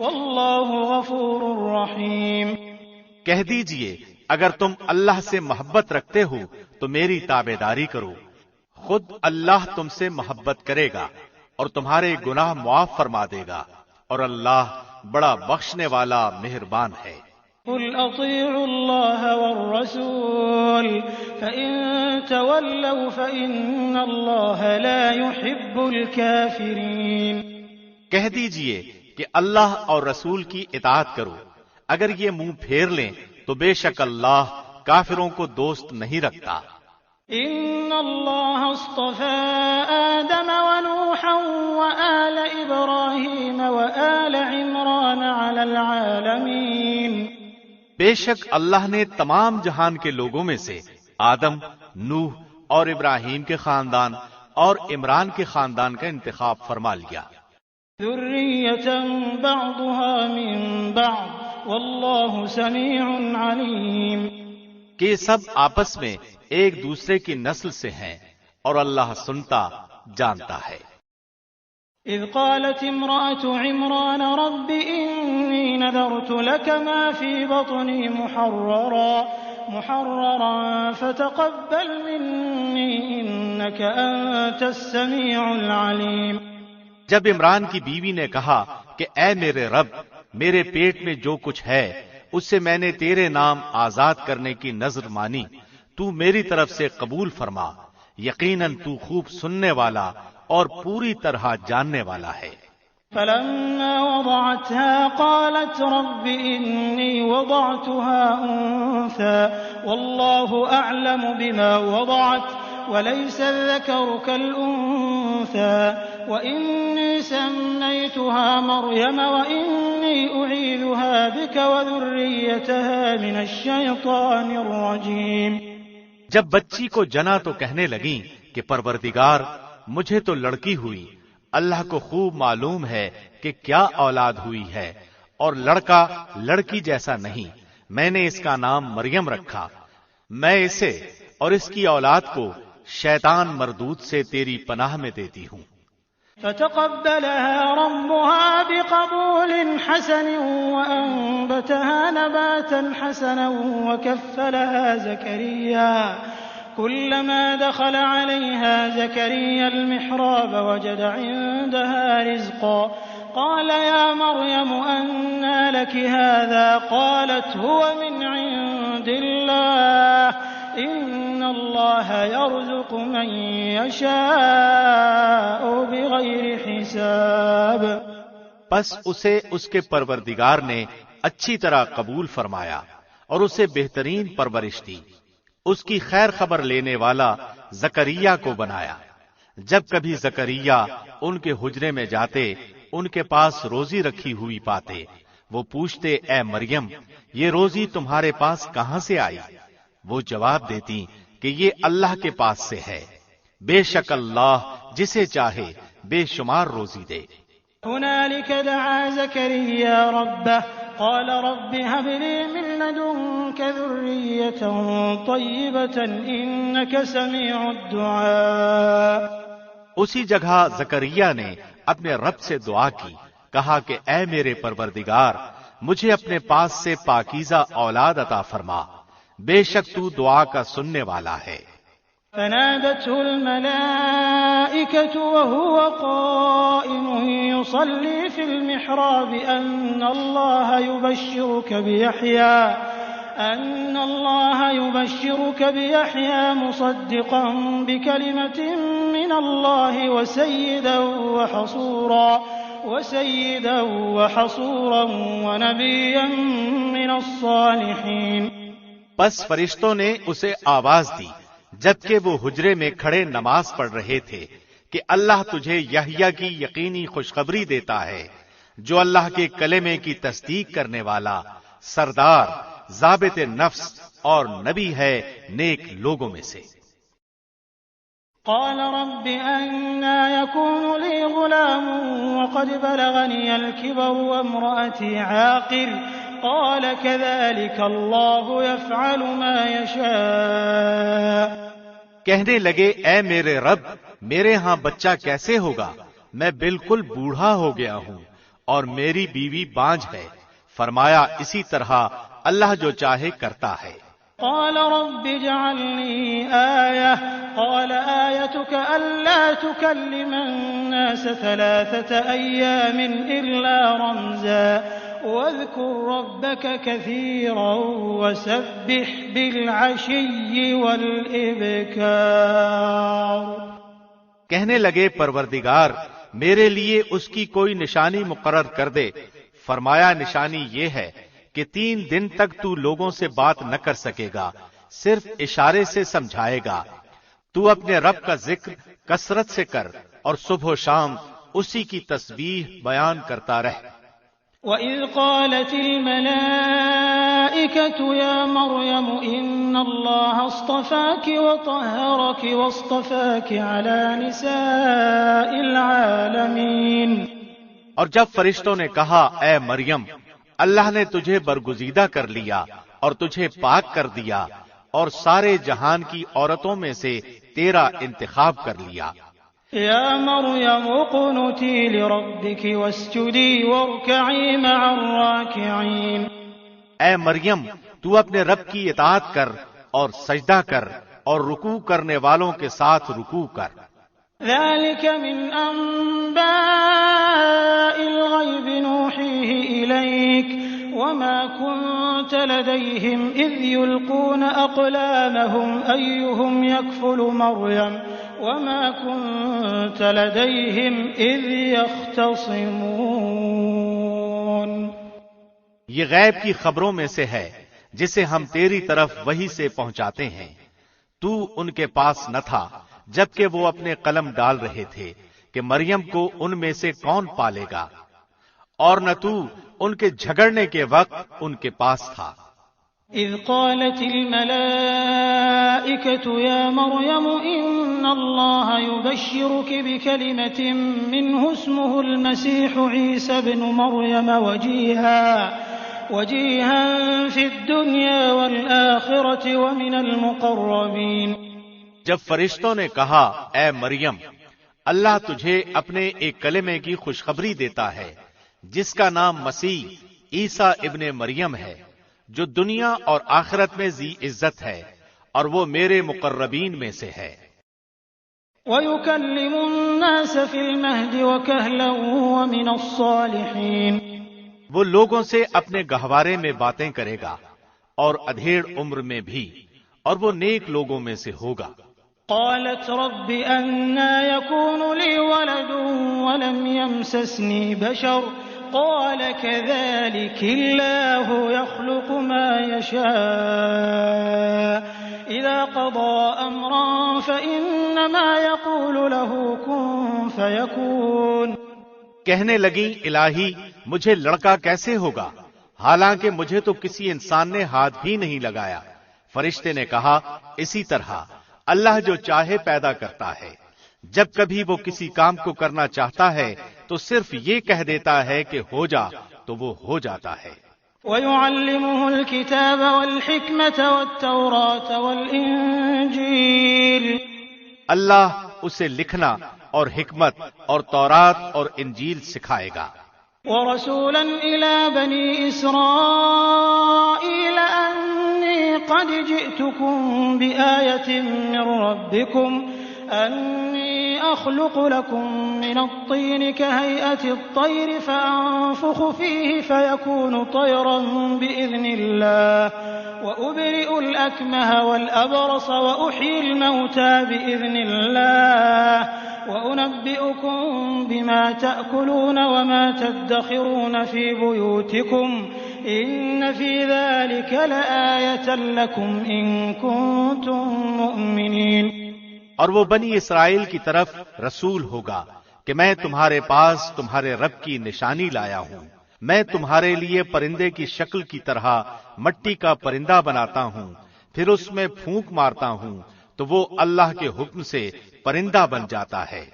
[SPEAKER 3] والله غفور رحيم۔
[SPEAKER 2] کہہ دیجئے اگر تم اللہ سے محبت رکھتے ہو تو میری تابعداری کرو، خود اللہ تم سے محبت کرے گا اور تمہارے گناہ معاف فرما دے گا، اور اللہ بڑا بخشنے والا مہربان ہے۔
[SPEAKER 3] قل اطیعوا اللہ والرسول فإن تولوا فإن اللہ لا يحب الكافرین۔
[SPEAKER 2] کہہ دیجئے کہ اللہ اور رسول کی اطاعت کرو، اگر یہ منہ پھیر لیں تو بے شک اللہ کافروں کو دوست نہیں رکھتا۔
[SPEAKER 3] ان اللہ اصطفى آدم ونوحا وآل ابراہیم وآل عمران علی العالمین۔
[SPEAKER 2] بے شک اللہ نے تمام جہان کے لوگوں میں سے آدم، نوح اور ابراہیم کے خاندان اور عمران کے خاندان کا انتخاب فرما لیا۔
[SPEAKER 3] ذریۃ بعضها من بعض واللہ سمیع علیم۔
[SPEAKER 2] کہ سب آپس میں ایک دوسرے کی نسل سے ہیں اور اللہ سنتا جانتا ہے۔
[SPEAKER 3] اذ قالت امرأة عمران رب انی نذرت لك ما في بطني محررا فتقبل مني انك انت السميع العليم۔
[SPEAKER 2] جب عمران کی بیوی نے کہا کہ اے میرے رب، میرے پیٹ میں جو کچھ ہے اس سے میں نے تیرے نام آزاد کرنے کی نذر مانی، تو میری طرف سے قبول فرما، یقیناً تو خوب سننے والا اور پوری طرح جاننے والا ہے۔
[SPEAKER 3] فلما وضعتها قالت رب إني وضعتها أنثى والله أعلم بما وضعت وليس الذكر كالأنثى وإني سميتها مريم وإني أعيذها بك وذريتها من الشيطان الرجيم۔
[SPEAKER 2] جب بچی کو جنا تو کہنے لگیں کہ پروردگار مجھے تو لڑکی ہوئی، اللہ کو خوب معلوم ہے کہ کیا اولاد ہوئی ہے، اور لڑکا لڑکی جیسا نہیں، میں نے اس کا نام مریم رکھا، میں اسے اور اس کی اولاد کو شیطان مردود سے تیری پناہ میں دیتی ہوں۔
[SPEAKER 3] فتقبلها ربها بقبول حسن وأنبتها نباتا حسنا وكفلها زكريا كلما دخل عليها زكريا المحراب وجد عندها رزقا قال يا مريم أنى لك هذا قالت هو من عند الله إن الله يرزق من يشاء بغير حساب۔
[SPEAKER 2] پس اسے اس کے پروردگار نے اچھی طرح قبول فرمایا اور اسے بہترین پرورش دی، اس کی خیر خبر لینے والا زکریا کو بنایا۔ جب کبھی زکریا ان کے حجرے میں جاتے ان کے پاس روزی رکھی ہوئی پاتے، وہ پوچھتے اے مریم یہ روزی تمہارے پاس کہاں سے آئی؟ وہ جواب دیتی کہ یہ اللہ کے پاس سے ہے، بے شک اللہ جسے چاہے بے شمار روزی دے۔
[SPEAKER 3] هنالك دعا زكريا ربه قال رب هب لي من لدنك ذرية طيبة إنك سميع الدعاء۔
[SPEAKER 2] اسی جگہ زکریا نے اپنے رب سے دعا کی، کہا کہ اے میرے پروردگار مجھے اپنے پاس سے پاکیزہ اولاد عطا فرما، بے شک تو دعا کا سننے والا ہے۔
[SPEAKER 3] فنادته الملائكة وهو قائم يصلي في المحراب أن الله يبشرك أن الله يبشرك بيحيى مصدقا بكلمة من الله وسيدا وحصورا ونبيا من الصالحين.
[SPEAKER 2] بس فرشتوں نے اسے آواز دی جبکہ وہ حجرے میں کھڑے نماز پڑھ رہے تھے کہ اللہ تجھے یحییٰ کی یقینی خوشخبری دیتا ہے جو اللہ کے کلمے کی تصدیق کرنے والا، سردار، ضابط نفس اور نبی ہے نیک لوگوں میں سے.
[SPEAKER 3] قال رب أنى يكون لي غلام وقد بلغني الكبر وامرأتي عاقر قال كذلك الله يفعل ما يشاء.
[SPEAKER 2] کہنے لگے اے میرے رب میرے ہاں بچہ کیسے ہوگا، میں بالکل بوڑھا ہو گیا ہوں اور میری بیوی بانجھ ہے. فرمایا اسی طرح اللہ جو چاہے کرتا ہے.
[SPEAKER 3] قال رب اجعل لي آية قال آيتك ألا تكلم الناس 3 أيام إلا رمزا واذكر ربك كثيرا وسبح بالعشي والإبكار.
[SPEAKER 2] کہنے لگے پروردگار میرے لیے اس کی کوئی نشانی مقرر کر دے. فرمایا نشانی یہ ہے کہ 3 دن تک تو لوگوں سے بات نہ کر سکے گا، صرف اشارے سے سمجھائے گا. تو اپنے رب کا ذکر کثرت سے کر اور صبح و شام اسی کی تسبیح بیان کرتا رہ.
[SPEAKER 3] وَإِذْ قَالَتِ الْمَلَائِكَةُ يَا مَرْيَمُ إِنَّ اللَّهَ اصْطَفَاكِ وَطَهَّرَكِ وَاصْطَفَاكِ عَلَى نِسَاءِ الْعَالَمِينَ.
[SPEAKER 2] اور جب فرشتوں نے کہا اے مریم اللہ نے تجھے برگزیدہ کر لیا اور تجھے پاک کر دیا اور سارے جہان کی عورتوں میں سے تیرا انتخاب کر لیا.
[SPEAKER 3] یا مریم اقنتی لربک واسجدی وارکعی مع الراکعین.
[SPEAKER 2] اے مریم تو اپنے رب کی اطاعت کر اور سجدہ کر اور رکوع کرنے والوں کے ساتھ رکوع کر.
[SPEAKER 3] ذلك من أنباء الغيب نوحيه إليك وما كنت لديهم إذ يلقون أقلامهم أيهم يكفل مريم وما كنت لديهم إذ يختصمون.
[SPEAKER 2] یہ غیب کی خبروں میں سے ہے جسے ہم تیری طرف وحی سے پہنچاتے ہیں. تو ان کے پاس نہ تھا جبکہ وہ اپنے قلم ڈال رہے تھے کہ مریم کو ان میں سے کون پالے گا، اور نہ تو ان کے جھگڑنے کے وقت ان کے پاس تھا.
[SPEAKER 3] اذ قالت الملائکة یا مریم ان اللہ یبشرک بکلمة منہ اسمہ المسیح عیسی بن مریم وجیہا فی الدنیا والآخرة ومن المقربین.
[SPEAKER 2] جب فرشتوں نے کہا اے مریم اللہ تجھے اپنے ایک کلمے کی خوشخبری دیتا ہے جس کا نام مسیح عیسیٰ ابن مریم ہے جو دنیا اور آخرت میں ذی عزت ہے اور وہ میرے مقربین میں سے ہے.
[SPEAKER 3] وَيُكَلِّمُ النَّاسَ فِي الْمَهْدِ وَكَهْلًا وَمِنَ الصَّالِحِينَ.
[SPEAKER 2] وہ لوگوں سے اپنے گہوارے میں باتیں کرے گا اور ادھیڑ عمر میں بھی، اور وہ نیک لوگوں میں سے ہوگا.
[SPEAKER 3] قالت رب أنى يكون لي ولد ولم يمسسني بشر قال كذلك الله يخلق ما يشاء إذا قضى أمرا فإنما يقول له كن فيكون.
[SPEAKER 2] کہنے لگی الہی مجھے لڑکا کیسے ہوگا حالانکہ مجھے تو کسی انسان نے ہاتھ بھی نہیں لگایا. فرشتے نے کہا اسی طرح اللہ جو چاہے پیدا کرتا ہے، جب کبھی وہ کسی کام کو کرنا چاہتا ہے تو صرف یہ کہہ دیتا ہے کہ ہو جا تو وہ ہو جاتا ہے.
[SPEAKER 3] وَيُعَلِّمُهُ الْكِتَابَ وَالْحِكْمَةَ وَالتَّوْرَاةَ وَالْإِنْجِيلَ.
[SPEAKER 2] اللہ اسے لکھنا اور حکمت اور تورات اور انجیل سکھائے گا.
[SPEAKER 3] وَرَسُولًا إِلَى بَنِي إِسْرَائِيلَ أَنِّي قَدْ جِئْتُكُمْ بِآيَةٍ مِّن رَّبِّكُمْ أني أخلق لكم من الطين كهيئة الطير فأنفخ فيه فيكون طيرا بإذن الله وأبرئ الأكمه والأبرص وأحيي الموتى بإذن الله وأنبئكم بما تأكلون وما تدخرون في بيوتكم إن في ذلك لآية لكم إن كنتم مؤمنين۔
[SPEAKER 2] اور وہ بنی اسرائیل کی طرف رسول ہوگا کہ میں تمہارے پاس تمہارے رب کی نشانی لایا ہوں۔ میں تمہارے لیے پرندے کی شکل کی طرح مٹی کا پرندہ بناتا ہوں، پھر اس میں پھونک مارتا ہوں تو وہ اللہ کے حکم سے پرندہ بن جاتا ہے،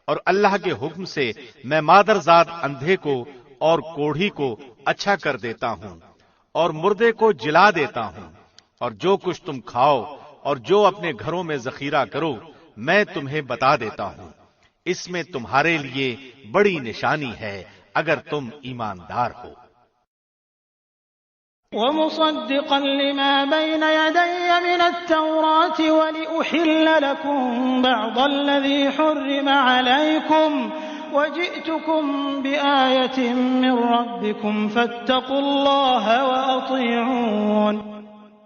[SPEAKER 2] اور اللہ کے حکم سے میں مادرزاد اندھے کو اور کوڑھی کو اچھا کر دیتا ہوں اور مردے کو جلا دیتا ہوں، اور جو کچھ تم کھاؤ اور جو اپنے گھروں میں ذخیرہ کرو میں تمہیں بتا دیتا ہوں۔ اس میں تمہارے لیے بڑی نشانی ہے اگر تم ایماندار ہو۔
[SPEAKER 3] ومصدقا لما بين يدي من التوراة ولأحل لكم بعض الذي حرم عليكم وجئتكم بآية من ربكم فاتقوا الله وأطيعون۔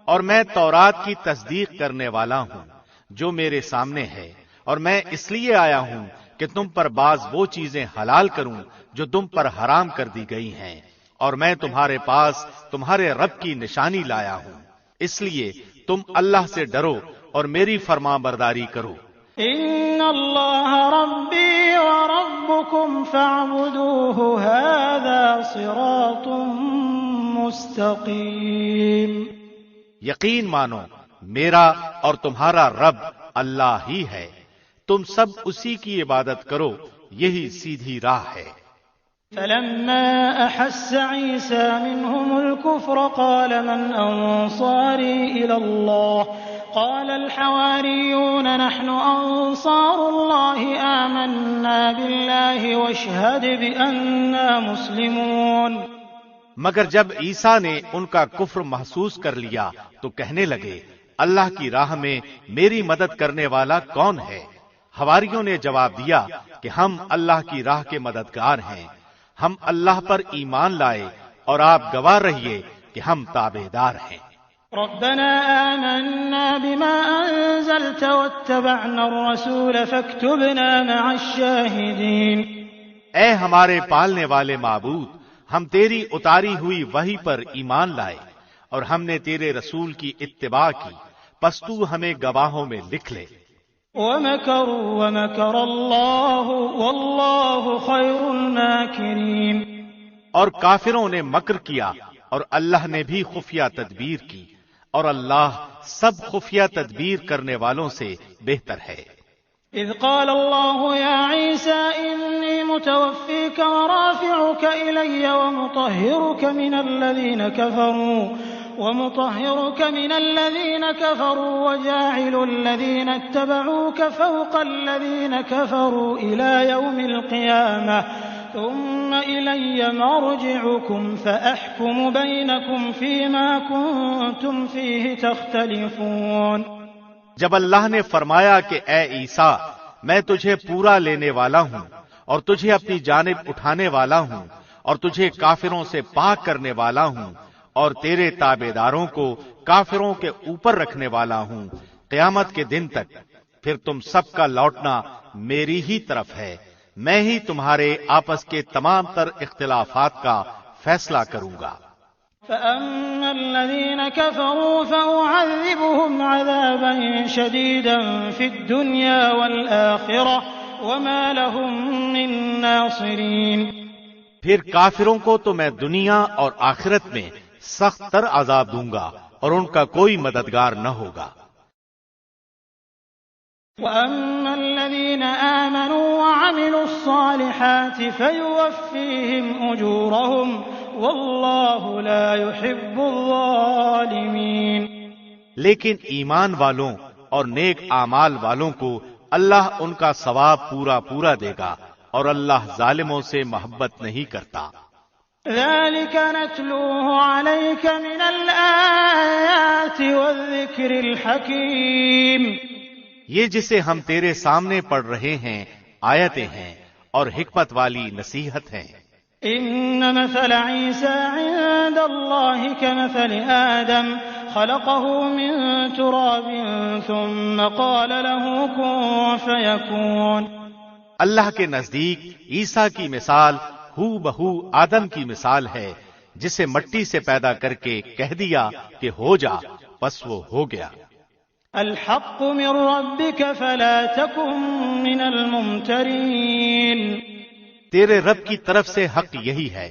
[SPEAKER 2] اور میں تورات کی تصدیق کرنے والا ہوں جو میرے سامنے ہے، اور میں اس لیے آیا ہوں کہ تم پر بعض وہ چیزیں حلال کروں جو تم پر حرام کر دی گئی ہیں، اور میں تمہارے پاس تمہارے رب کی نشانی لایا ہوں، اس لیے تم اللہ سے ڈرو اور میری فرما برداری کرو۔
[SPEAKER 3] ان اللہ ربی وربکم فاعبدوہ ھذا صراط مستقیم۔
[SPEAKER 2] یقین مانو میرا اور تمہارا رب اللہ ہی ہے، تم سب اسی کی عبادت کرو، یہی سیدھی راہ ہے۔
[SPEAKER 3] فلما أحس عيسى منهم الكفر قال من أنصاري إلى الله قال الحواريون نحن أنصار الله آمنا بالله واشهد بأننا مسلمون۔
[SPEAKER 2] مگر جب عیسیٰ نے ان کا کفر محسوس کر لیا تو کہنے لگے اللہ کی راہ میں میری مدد کرنے والا کون ہے؟ حواریوں نے جواب دیا کہ ہم اللہ کی راہ کے مددگار ہیں، ہم اللہ پر ایمان لائے اور آپ گواہ رہیے کہ ہم تابعدار ہیں۔
[SPEAKER 3] ربنا آمنا بما أنزلت واتبعنا الرسول فاكتبنا مع الشاهدين۔
[SPEAKER 2] اے ہمارے پالنے والے معبود، ہم تیری اتاری ہوئی وحی پر ایمان لائے اور ہم نے تیرے رسول کی اتباع کی، پس تو ہمیں گواہوں میں لکھ لے۔
[SPEAKER 3] وَمَكَرُوا وَمَكَرَ اللَّهُ وَاللَّهُ خَيْرُ الْمَاكِرِينَ۔
[SPEAKER 2] اور کافروں نے مکر کیا اور اللہ نے بھی خفیہ تدبیر کی، اور اللہ سب خفیہ تدبیر کرنے والوں سے بہتر ہے۔
[SPEAKER 3] إذ قال الله يا عيسى إني متوفيك ورافعك إلي ومطهرك من الذين كفروا وجاعل الذين اتبعوك فوق الذين كفروا إلى يوم القيامة ثم إلي مرجعكم فأحكم بينكم فيما كنتم فيه تختلفون۔
[SPEAKER 2] جب اللہ نے فرمایا کہ اے عیسیٰ میں تجھے پورا لینے والا ہوں اور تجھے اپنی جانب اٹھانے والا ہوں اور تجھے کافروں سے پاک کرنے والا ہوں اور تیرے تابعداروں کو کافروں کے اوپر رکھنے والا ہوں قیامت کے دن تک، پھر تم سب کا لوٹنا میری ہی طرف ہے، میں ہی تمہارے آپس کے تمام تر اختلافات کا فیصلہ کروں گا۔
[SPEAKER 3] فأما الذين كفروا فأعذبهم عذابا شديدا في الدنيا والآخرة وما لهم من ناصرين۔
[SPEAKER 2] پھر کافروں کو تو میں دنیا اور آخرت میں سخت تر عذاب دوں گا اور ان کا کوئی مددگار نہ ہوگا۔
[SPEAKER 3] وأما الذين آمنوا وعملوا الصالحات فيوفيهم أجورهم والله لا يحب الظالمين۔
[SPEAKER 2] لیکن ایمان والوں اور نیک اعمال والوں کو اللہ ان کا ثواب پورا پورا دے گا اور اللہ ظالموں سے محبت نہیں کرتا۔
[SPEAKER 3] ذلك نتلوه عليك من الآيات والذكر الحكيم۔
[SPEAKER 2] یہ جسے ہم تیرے سامنے پڑھ رہے ہیں آیتیں ہیں اور حکمت والی نصیحت ہیں۔
[SPEAKER 3] إن مثل عيسى عند الله كمثل آدم خلقه من تراب ثم قال له كن فيكون۔
[SPEAKER 2] اللہ کے نزدیک عیسیٰ کی مثال ہو بہو آدم کی مثال ہے، جسے مٹی سے پیدا کر کے کہہ دیا کہ ہو جا، بس وہ ہو گیا۔
[SPEAKER 3] الحق من ربك فلا تكن من الممترين۔
[SPEAKER 2] تیرے رب کی طرف سے حق یہی ہے،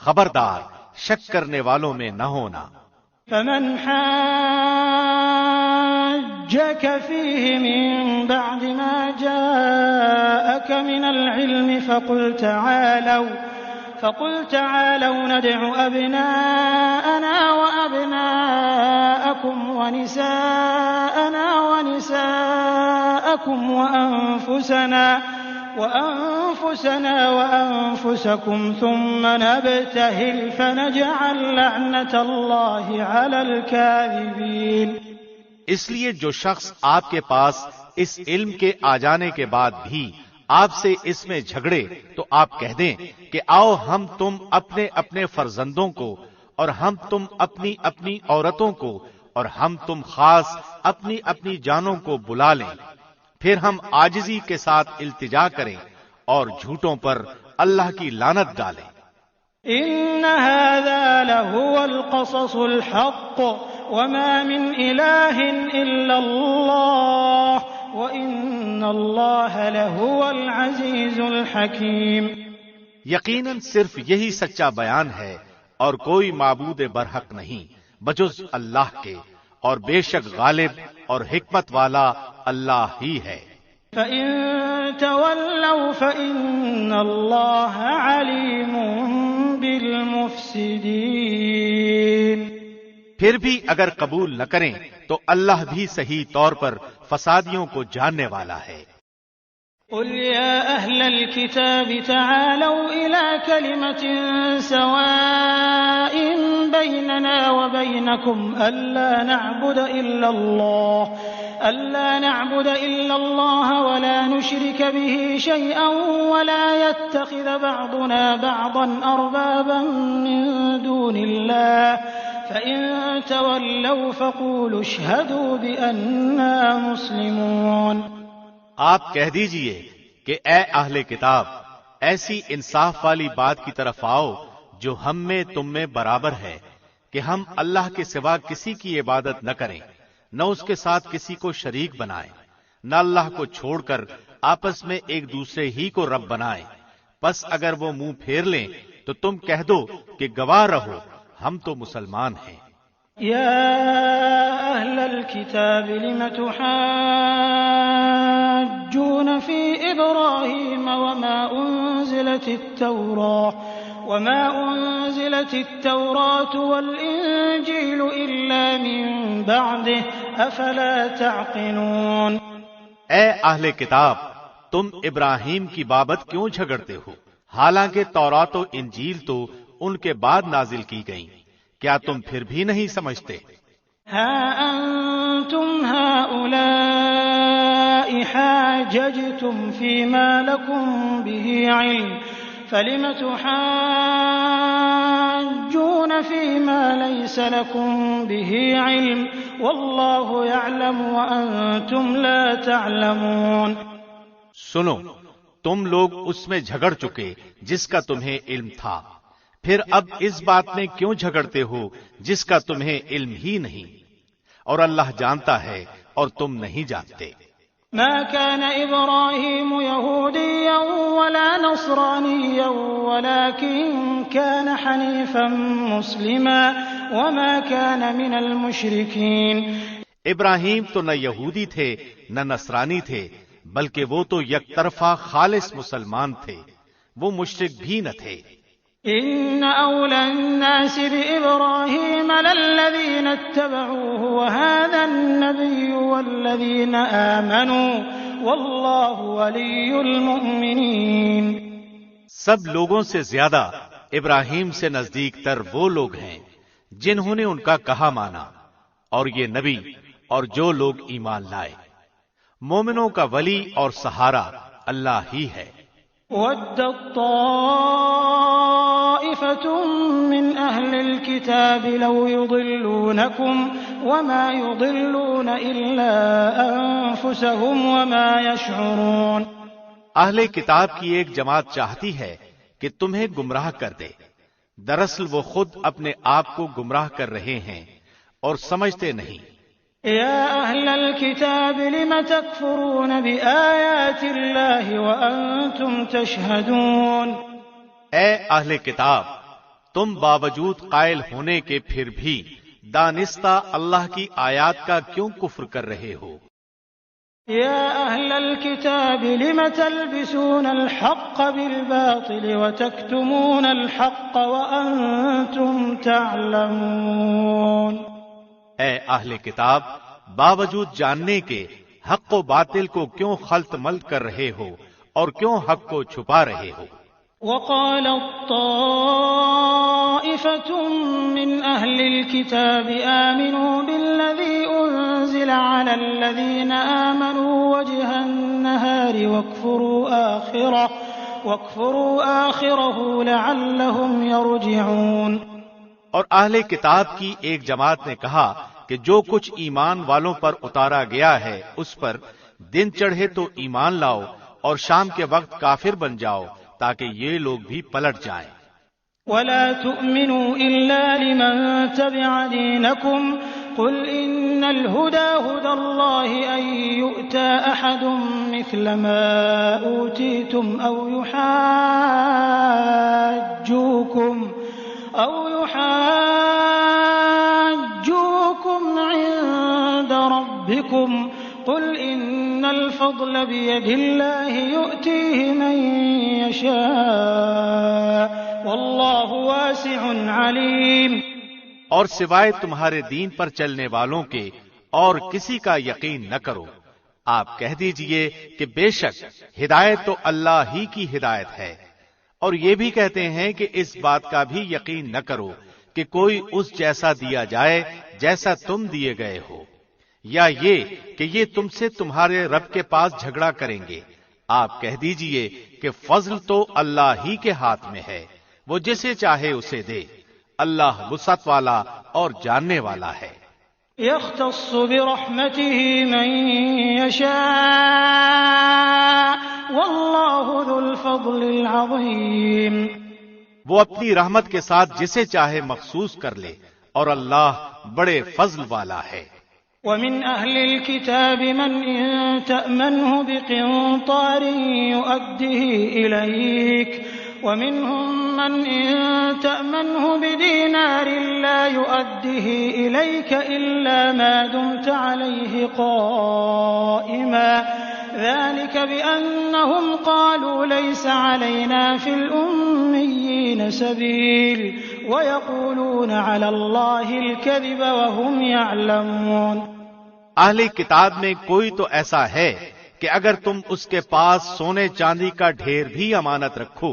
[SPEAKER 2] خبردار شک کرنے والوں میں نہ ہونا۔
[SPEAKER 3] فمن حاجك فيه من بعد ما جاءك من العلم فقل تعالوا ندع أبناءنا وأبناءكم ونساءنا ونساءكم وأنفسنا وأنفسكم ثم نبتهل فنجعل لعنة الله على الكاذبين۔
[SPEAKER 2] اس لیے جو شخص آپ کے پاس اس علم کے آ جانے کے بعد بھی آپ سے اس میں جھگڑے تو آپ کہہ دیں کہ آؤ ہم تم اپنے اپنے فرزندوں کو اور ہم تم اپنی اپنی عورتوں کو اور ہم تم خاص اپنی اپنی جانوں کو بلا لیں، پھر ہم عاجزی کے ساتھ التجا کریں اور جھوٹوں پر اللہ کی لعنت ڈالیں۔
[SPEAKER 3] إن هذا لهو القصص الحق وما من إله إلا الله وإن الله لهو العزيز الحكيم۔
[SPEAKER 2] یقیناً صرف یہی سچا بیان ہے اور کوئی معبود برحق نہیں بجز اللہ کے، اور بے شک غالب اور حکمت والا اللہ ہی ہے۔
[SPEAKER 3] فإن تولوا فإن الله عليم بالمفسدين۔
[SPEAKER 2] پھر بھی اگر قبول نہ کریں تو اللہ بھی صحیح طور پر فسادیوں کو جاننے والا ہے۔
[SPEAKER 3] قل يا أهل الكتاب تعالوا إلى كلمة سواء بيننا وبينكم ألا نعبد إلا الله ولا نشرك به شيئا ولا يتخذ بعضنا بعضا أربابا من دون الله فإن تولوا فقولوا اشهدوا بأننا مسلمون۔
[SPEAKER 2] آپ کہہ دیجئے کہ اے اہل کتاب، ایسی انصاف والی بات کی طرف آؤ جو ہم میں تم میں برابر ہے کہ ہم اللہ کے سوا کسی کی عبادت نہ کریں، نہ اس کے ساتھ کسی کو شریک بنائیں، نہ اللہ کو چھوڑ کر آپس میں ایک دوسرے ہی کو رب بنائیں۔ پس اگر وہ منہ پھیر لیں تو تم کہہ دو کہ گواہ رہو ہم تو مسلمان ہیں۔
[SPEAKER 3] يا أهل الكتاب لم تحاجون في إبراهيم وما أنزلت التوراة والإنجيل إلا من بعده أفلا تعقلون۔
[SPEAKER 2] اے اہل کتاب، تم ابراہیم کی بابت کیوں جھگڑتے ہو، حالانکہ تورات و انجیل تو ان کے بعد نازل کی گئیں، کیا تم پھر بھی نہیں سمجھتے؟
[SPEAKER 3] ها أنتم هؤلاء حاججتم فيما لكم به علم فلم تحاجون فيما ليس لكم به علم والله يعلم وأنتم لا تعلمون۔
[SPEAKER 2] سنو، تم لوگ اس میں جھگڑ چکے جس کا تمہیں علم تھا، پھر اب اس بات میں کیوں جھگڑتے ہو جس کا تمہیں علم ہی نہیں، اور اللہ جانتا ہے اور تم نہیں جانتے۔
[SPEAKER 3] ما كان إبراهيم يهوديا ولا نصرانيا ولكن كان حنيفا مسلما وما كان من المشركين۔
[SPEAKER 2] ابراہیم تو نہ یہودی تھے نہ نصرانی تھے، بلکہ وہ تو یک طرفہ خالص مسلمان تھے، وہ مشرک بھی نہ تھے۔
[SPEAKER 3] إن أولى الناس بإبراهيم للذين اتبعوه وهذا النبي والذين آمنوا والله ولي المؤمنين۔
[SPEAKER 2] سب لوگوں سے زیادہ ابراہیم سے نزدیک تر وہ لوگ ہیں جنہوں نے ان کا کہا مانا، اور یہ نبی اور جو لوگ ایمان لائے۔ مومنوں کا ولی اور سہارا اللہ ہی ہے۔
[SPEAKER 3] وَدَّت طَّائِفَةٌ مِّنْ أَهْلِ الْكِتَابِ لَوْ يُضِلُّونَكُمْ وَمَا يُضِلُّونَ إِلَّا أَنفُسَهُمْ وَمَا يَشْعُرُونَ۔
[SPEAKER 2] اہل کتاب کی ایک جماعت چاہتی ہے کہ تمہیں گمراہ کر دے، دراصل وہ خود اپنے آپ کو گمراہ کر رہے ہیں اور سمجھتے نہیں۔
[SPEAKER 3] يا أهل الكتاب لم تكفرون بآيات الله وأنتم تشهدون۔
[SPEAKER 2] اے اہل کتاب، تم باوجود قائل ہونے کے پھر بھی دانستہ اللہ کی آیات کا کیوں کفر کر رہے ہو؟
[SPEAKER 3] يا أهل الكتاب لم تلبسون الحق بالباطل وتكتمون الحق وأنتم تعلمون۔
[SPEAKER 2] اے اہل کتاب، باوجود جاننے کے حق و باطل کو کیوں خلط ملط کر رہے ہو اور کیوں حق کو چھپا رہے ہو؟
[SPEAKER 3] وقالت طائفة من أهل الكتاب آمنوا بالذي أنزل على الذين آمنوا وجه النهار واكفروا آخره لعلهم يرجعون۔
[SPEAKER 2] اور اہل کتاب کی ایک جماعت نے کہا کہ جو کچھ ایمان والوں پر اتارا گیا ہے اس پر دن چڑھے تو ایمان لاؤ اور شام کے وقت کافر بن جاؤ تاکہ یہ لوگ بھی پلٹ جائیں۔
[SPEAKER 3] ولا تؤمنوا إلا لمن تبع دينكم قل إن الهدى هدى الله أن يؤتى أحد مثل ما أوتيتم أو يحاجوكم عند ربكم قل إن الفضل بيد الله يؤتيه من يشاء والله واسع عليم۔
[SPEAKER 2] اور سوائے تمہارے دین پر چلنے والوں کے اور کسی کا یقین نہ کرو، آپ کہہ دیجئے کہ بے شک ہدایت تو اللہ ہی کی ہدایت ہے، اور یہ بھی کہتے ہیں کہ اس بات کا بھی یقین نہ کرو کہ کوئی اس جیسا دیا جائے جیسا تم دیے گئے ہو، یا یہ کہ یہ تم سے تمہارے رب کے پاس جھگڑا کریں گے۔ آپ کہہ دیجئے کہ فضل تو اللہ ہی کے ہاتھ میں ہے، وہ جسے چاہے اسے دے، اللہ وسعت والا اور جاننے والا ہے۔
[SPEAKER 3] يختص برحمته من يشاء والله ذو الفضل العظيم۔
[SPEAKER 2] وہ اپنی رحمت کے ساتھ جسے چاہے مخصوص کر لے اور اللہ بڑے فضل والا ہے۔
[SPEAKER 3] ومن أهل الكتاب من إن تأمنه بقنطار يؤده إليك ومنهم من إن تأمنه بدينار لا يؤده إليك إلا ما دمت عليه قائما ذلك بأنهم قالوا ليس علينا في الأميين سبيل ويقولون على الله الكذب وهم يعلمون۔
[SPEAKER 2] اہل کتاب میں کوئی تو ایسا ہے کہ اگر تم اس کے پاس سونے چاندی کا ڈھیر بھی امانت رکھو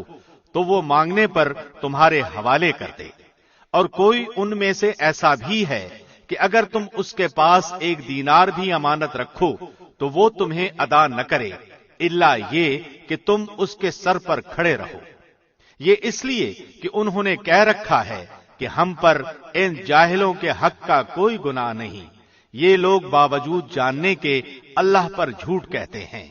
[SPEAKER 2] تو وہ مانگنے پر تمہارے حوالے کر دے، اور کوئی ان میں سے ایسا بھی ہے کہ اگر تم اس کے پاس ایک دینار بھی امانت رکھو تو وہ تمہیں ادا نہ کرے الا یہ کہ تم اس کے سر پر کھڑے رہو۔ یہ اس لیے کہ انہوں نے کہہ رکھا ہے کہ ہم پر ان جاہلوں کے حق کا کوئی گناہ نہیں، یہ لوگ باوجود جاننے کے اللہ پر جھوٹ کہتے ہیں۔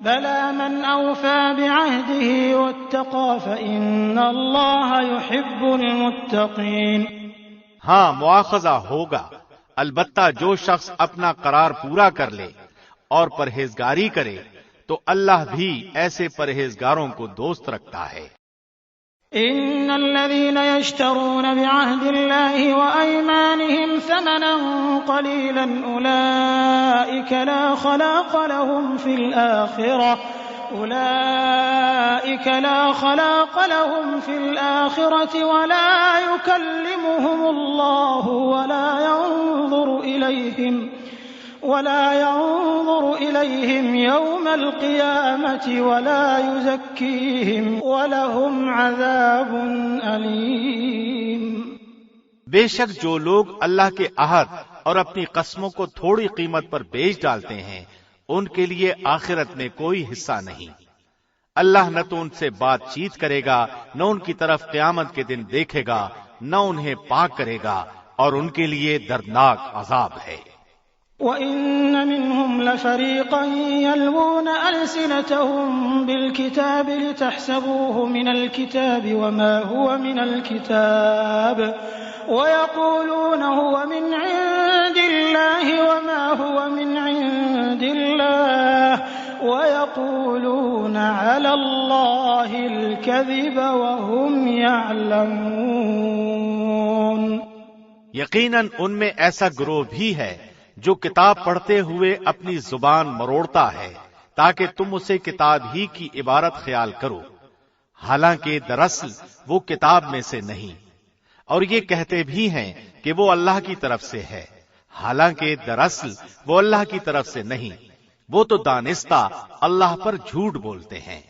[SPEAKER 3] بلى من أوفى بعهده واتقى فإن الله يحب المتقين۔
[SPEAKER 2] ہاں، مواخذہ ہوگا، البتہ جو شخص اپنا قرار پورا کر لے اور پرہیزگاری کرے تو اللہ بھی ایسے پرہیزگاروں کو دوست رکھتا ہے۔
[SPEAKER 3] إن الذين يشترون بعهد الله وأيمانهم ثمنا قليلا أولئك لا خلاق لهم في الآخرة ولا يكلمهم الله ولا ينظر إليهم يوم القيامة ولا يزكيهم ولهم عذاب أليم۔
[SPEAKER 2] بے شک جو لوگ اللہ کے عہد اور اپنی قسموں کو تھوڑی قیمت پر بیچ ڈالتے ہیں ان کے لیے آخرت میں کوئی حصہ نہیں۔ اللہ نہ تو ان سے بات چیت کرے گا، نہ ان کی طرف قیامت کے دن دیکھے گا، نہ انہیں پاک کرے گا، اور ان کے لیے دردناک عذاب ہے۔
[SPEAKER 3] وَإِنَّ مِنْهُمْ لَفَرِيقًا يَلْوُونَ أَلْسِنَتَهُم بِالْكِتَابِ لِتَحْسَبُوهُ مِنَ الْكِتَابِ وَمَا هُوَ مِنَ الْكِتَابِ وَيَقُولُونَ هُوَ مِنْ عِندِ اللَّهِ وَمَا هُوَ مِنْ عِندِ اللَّهِ وَيَقُولُونَ عَلَى اللَّهِ الْكَذِبَ وَهُمْ يَعْلَمُونَ۔
[SPEAKER 2] یقیناً ان میں ایسا گروہ بھی ہے جو کتاب پڑھتے ہوئے اپنی زبان مروڑتا ہے تاکہ تم اسے کتاب ہی کی عبارت خیال کرو، حالانکہ دراصل وہ کتاب میں سے نہیں، اور یہ کہتے بھی ہیں کہ وہ اللہ کی طرف سے ہے، حالانکہ دراصل وہ اللہ کی طرف سے نہیں، وہ تو دانستہ اللہ پر جھوٹ بولتے ہیں۔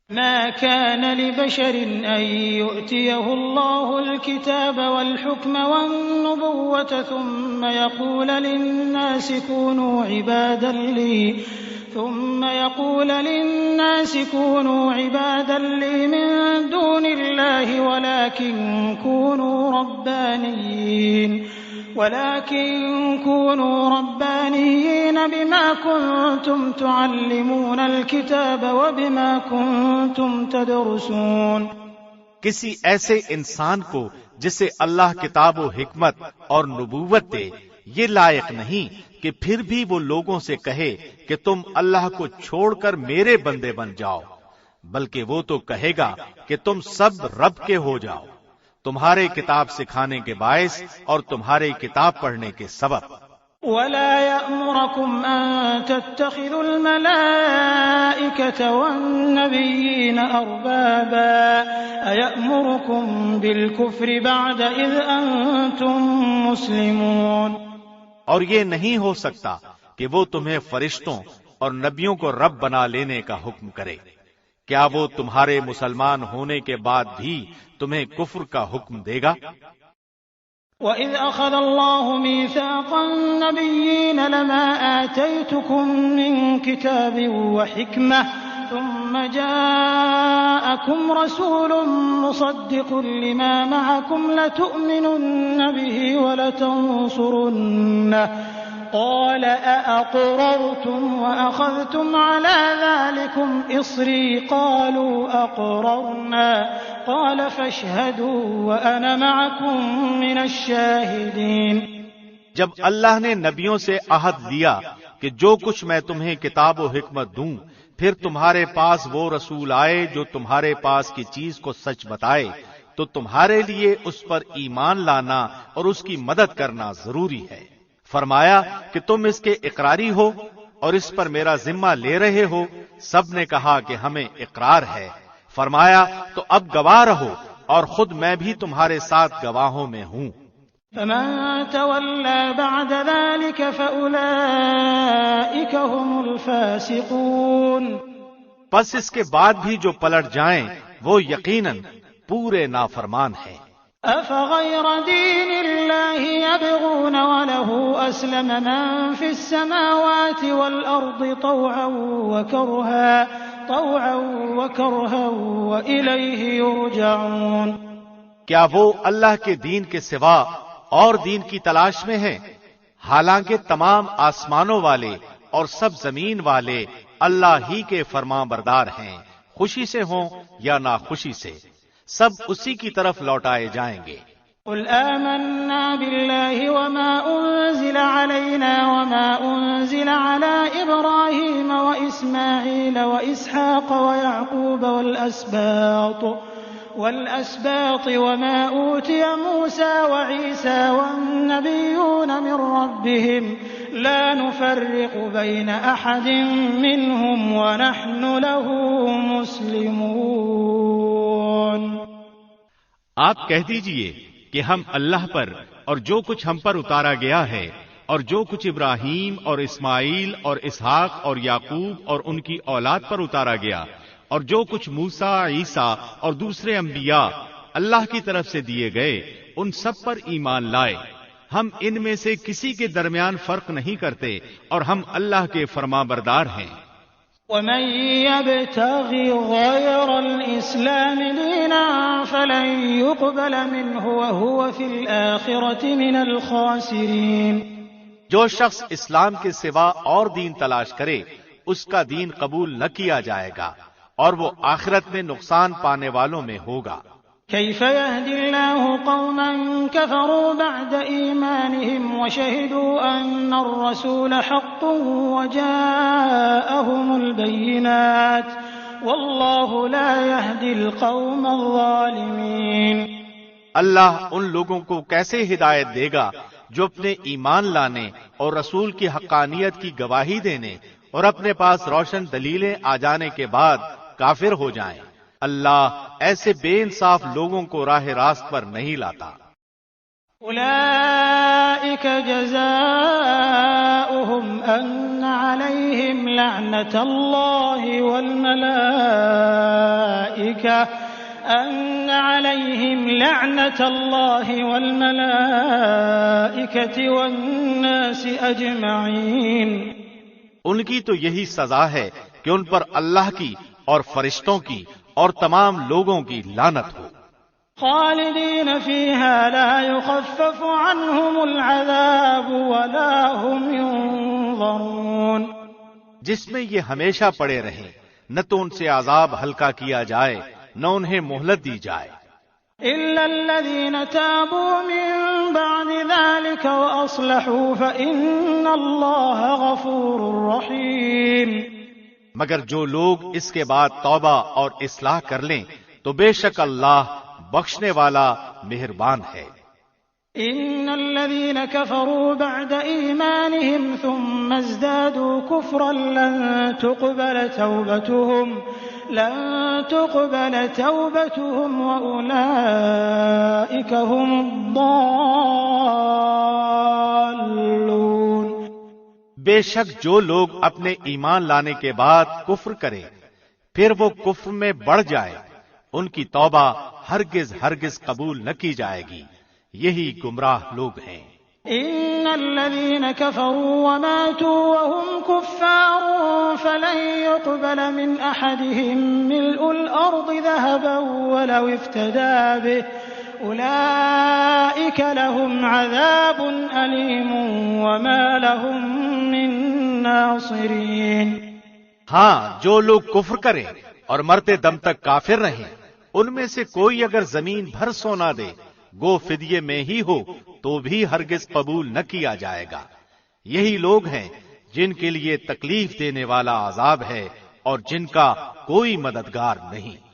[SPEAKER 3] ما كان لبشر أن يؤتيه الله الكتاب والحكم والنبوة ثم يقول للناس كونوا عبادا لي من دون الله ولكن كونوا ربانيين بما كنتم تعلمون الكتاب وبما كنتم تدرسون۔
[SPEAKER 2] کسی ایسے انسان کو جسے اللہ کتاب و حکمت اور نبوت دے یہ لائق نہیں کہ پھر بھی وہ لوگوں سے کہے کہ تم اللہ کو چھوڑ کر میرے بندے بن جاؤ، بلکہ وہ تو کہے گا کہ تم سب رب کے ہو جاؤ، تمہارے کتاب سکھانے کے باعث اور تمہارے کتاب پڑھنے کے سبب۔
[SPEAKER 3] وَلَا يَأْمُرَكُمْ أَن تَتَّخِذُوا الْمَلَائِكَةَ وَالنَّبِيِّينَ أَرْبَابًا أَيَأْمُرُكُمْ بِالْكُفْرِ بَعْدَ إِذْ أَنْتُمْ مُسْلِمُونَ۔
[SPEAKER 2] اور یہ نہیں ہو سکتا کہ وہ تمہیں فرشتوں اور نبیوں کو رب بنا لینے کا حکم کرے، کیا وہ تمہارے مسلمان ہونے کے بعد بھی تمہیں کفر کا حکم دے گا؟
[SPEAKER 3] وَإِذْ أَخَذَ اللَّهُ مِيثَاقَ النَّبِيِّينَ لَمَا آتَيْتُكُم مِّن كِتَابٍ وَحِكْمَةٍ ثُمَّ جَاءَكُمْ رَسُولٌ مُّصَدِّقٌ لِّمَا مَعَكُمْ لَتُؤْمِنُنَّ بِهِ وَلَتَنصُرُنَّهُ قال أأقررتم وأخذتم على ذلكم إصري قالوا أقررنا قال فاشهدوا وأنا معكم من الشاهدين۔
[SPEAKER 2] جب اللہ نے نبیوں سے عہد لیا کہ جو کچھ میں تمہیں کتاب و حکمت دوں، پھر تمہارے پاس وہ رسول آئے جو تمہارے پاس کی چیز کو سچ بتائے، تو تمہارے لیے اس پر ایمان لانا اور اس کی مدد کرنا ضروری ہے۔ فرمایا کہ تم اس کے اقراری ہو اور اس پر میرا ذمہ لے رہے ہو؟ سب نے کہا کہ ہمیں اقرار ہے۔ فرمایا تو اب گواہ رہو، اور خود میں بھی تمہارے ساتھ گواہوں میں ہوں۔
[SPEAKER 3] فمن تولى بعد ذلك فأولئك هم الفاسقون۔
[SPEAKER 2] پس اس کے بعد بھی جو پلٹ جائیں وہ یقیناً پورے نافرمان ہیں۔
[SPEAKER 3] أفغير دين الله يبغون وله أسلم من في السماوات والأرض طوعا وكرها وإليه يرجعون۔
[SPEAKER 2] کیا وہ اللہ کے دین کے سوا اور دین کی تلاش میں ہیں؟ حالانکہ تمام آسمانوں والے اور سب زمین والے اللہ ہی کے فرمان بردار ہیں، خوشی سے ہوں یا ناخوشی سے، سب اسی کی طرف لوٹائے جائیں گے۔
[SPEAKER 3] قل آمنا بالله وما أنزل علينا وما أنزل على إبراهيم وإسماعيل وإسحاق ويعقوب والأسباط وما أوتي موسى وعيسى والنبيون من ربهم لا نفرق بين أحد منهم ونحن له مسلمون۔
[SPEAKER 2] آپ کہہ دیجئے کہ ہم اللہ پر اور جو کچھ ہم پر اتارا گیا ہے اور جو کچھ ابراہیم اور اسماعیل اور اسحاق اور یعقوب اور ان کی اولاد پر اتارا گیا اور جو کچھ موسیٰ، عیسیٰ اور دوسرے انبیاء اللہ کی طرف سے دیے گئے، ان سب پر ایمان لائے، ہم ان میں سے کسی کے درمیان فرق نہیں کرتے اور ہم اللہ کے فرما بردار ہیں۔
[SPEAKER 3] ومن يبتغ غير الإسلام دينا فلن يقبل منه وهو في الآخرة من الخاسرين۔
[SPEAKER 2] جو شخص اسلام کے سوا اور دین تلاش کرے اس کا دین قبول نہ کیا جائے گا اور وہ آخرت میں نقصان پانے والوں میں ہوگا۔
[SPEAKER 3] كيف يهدي الله قوما كفروا بعد إيمانهم وشهدوا أن الرسول حق وجاءهم البينات والله لا يهدي القوم الظالمين۔
[SPEAKER 2] اللہ ان لوگوں کو کیسے ہدایت دے گا جو اپنے ایمان لانے اور رسول کی حقانیت کی گواہی دینے اور اپنے پاس روشن دلیلیں آ جانے کے بعد کافر ہو جائیں۔ اللہ ایسے بے انصاف لوگوں کو راہ راست پر نہیں لاتا۔
[SPEAKER 3] أولئك جزاؤهم أن عليهم لعنة الله والملائكة والناس أجمعين۔
[SPEAKER 2] ان کی تو یہی سزا ہے کہ ان پر اللہ کی اور فرشتوں کی اور تمام لوگوں کی لعنت ہو۔
[SPEAKER 3] خالدین فیہا لا یخفف عنہم العذاب ولا هم ینظرون۔
[SPEAKER 2] جس میں یہ ہمیشہ پڑے رہیں، نہ تو ان سے عذاب ہلکا کیا جائے نہ انہیں مہلت دی جائے۔
[SPEAKER 3] الا الذین تابوا من بعد ذلك واصلحوا فإن اللہ غفور رحیم۔
[SPEAKER 2] مگر جو لوگ اس کے بعد توبہ اور اصلاح کر لیں تو بے شک اللہ بخشنے والا مہربان ہے۔
[SPEAKER 3] ان الذين كفروا بعد ایمانهم ثم ازدادوا كفرا لن تقبل توبتهم واولئك هم الضالون۔
[SPEAKER 2] بے شک جو لوگ اپنے ایمان لانے کے بعد کفر کریں پھر وہ کفر میں بڑھ جائے ان کی توبہ ہرگز ہرگز قبول نہ کی جائے گی، یہی گمراہ لوگ ہیں۔
[SPEAKER 3] ان الذين كفروا وماتوا وهم كفار فلن يقبل من احدهم ملء الارض ذهبا ولو افتدى به اولئك لهم عذاب الیم وما لهم من ناصرین۔
[SPEAKER 2] ہاں، جو لوگ کفر کریں اور مرتے دم تک کافر رہیں ان میں سے کوئی اگر زمین بھر سونا دے گو فدیے میں ہی ہو تو بھی ہرگز قبول نہ کیا جائے گا۔ یہی لوگ ہیں جن کے لیے تکلیف دینے والا عذاب ہے اور جن کا کوئی مددگار نہیں۔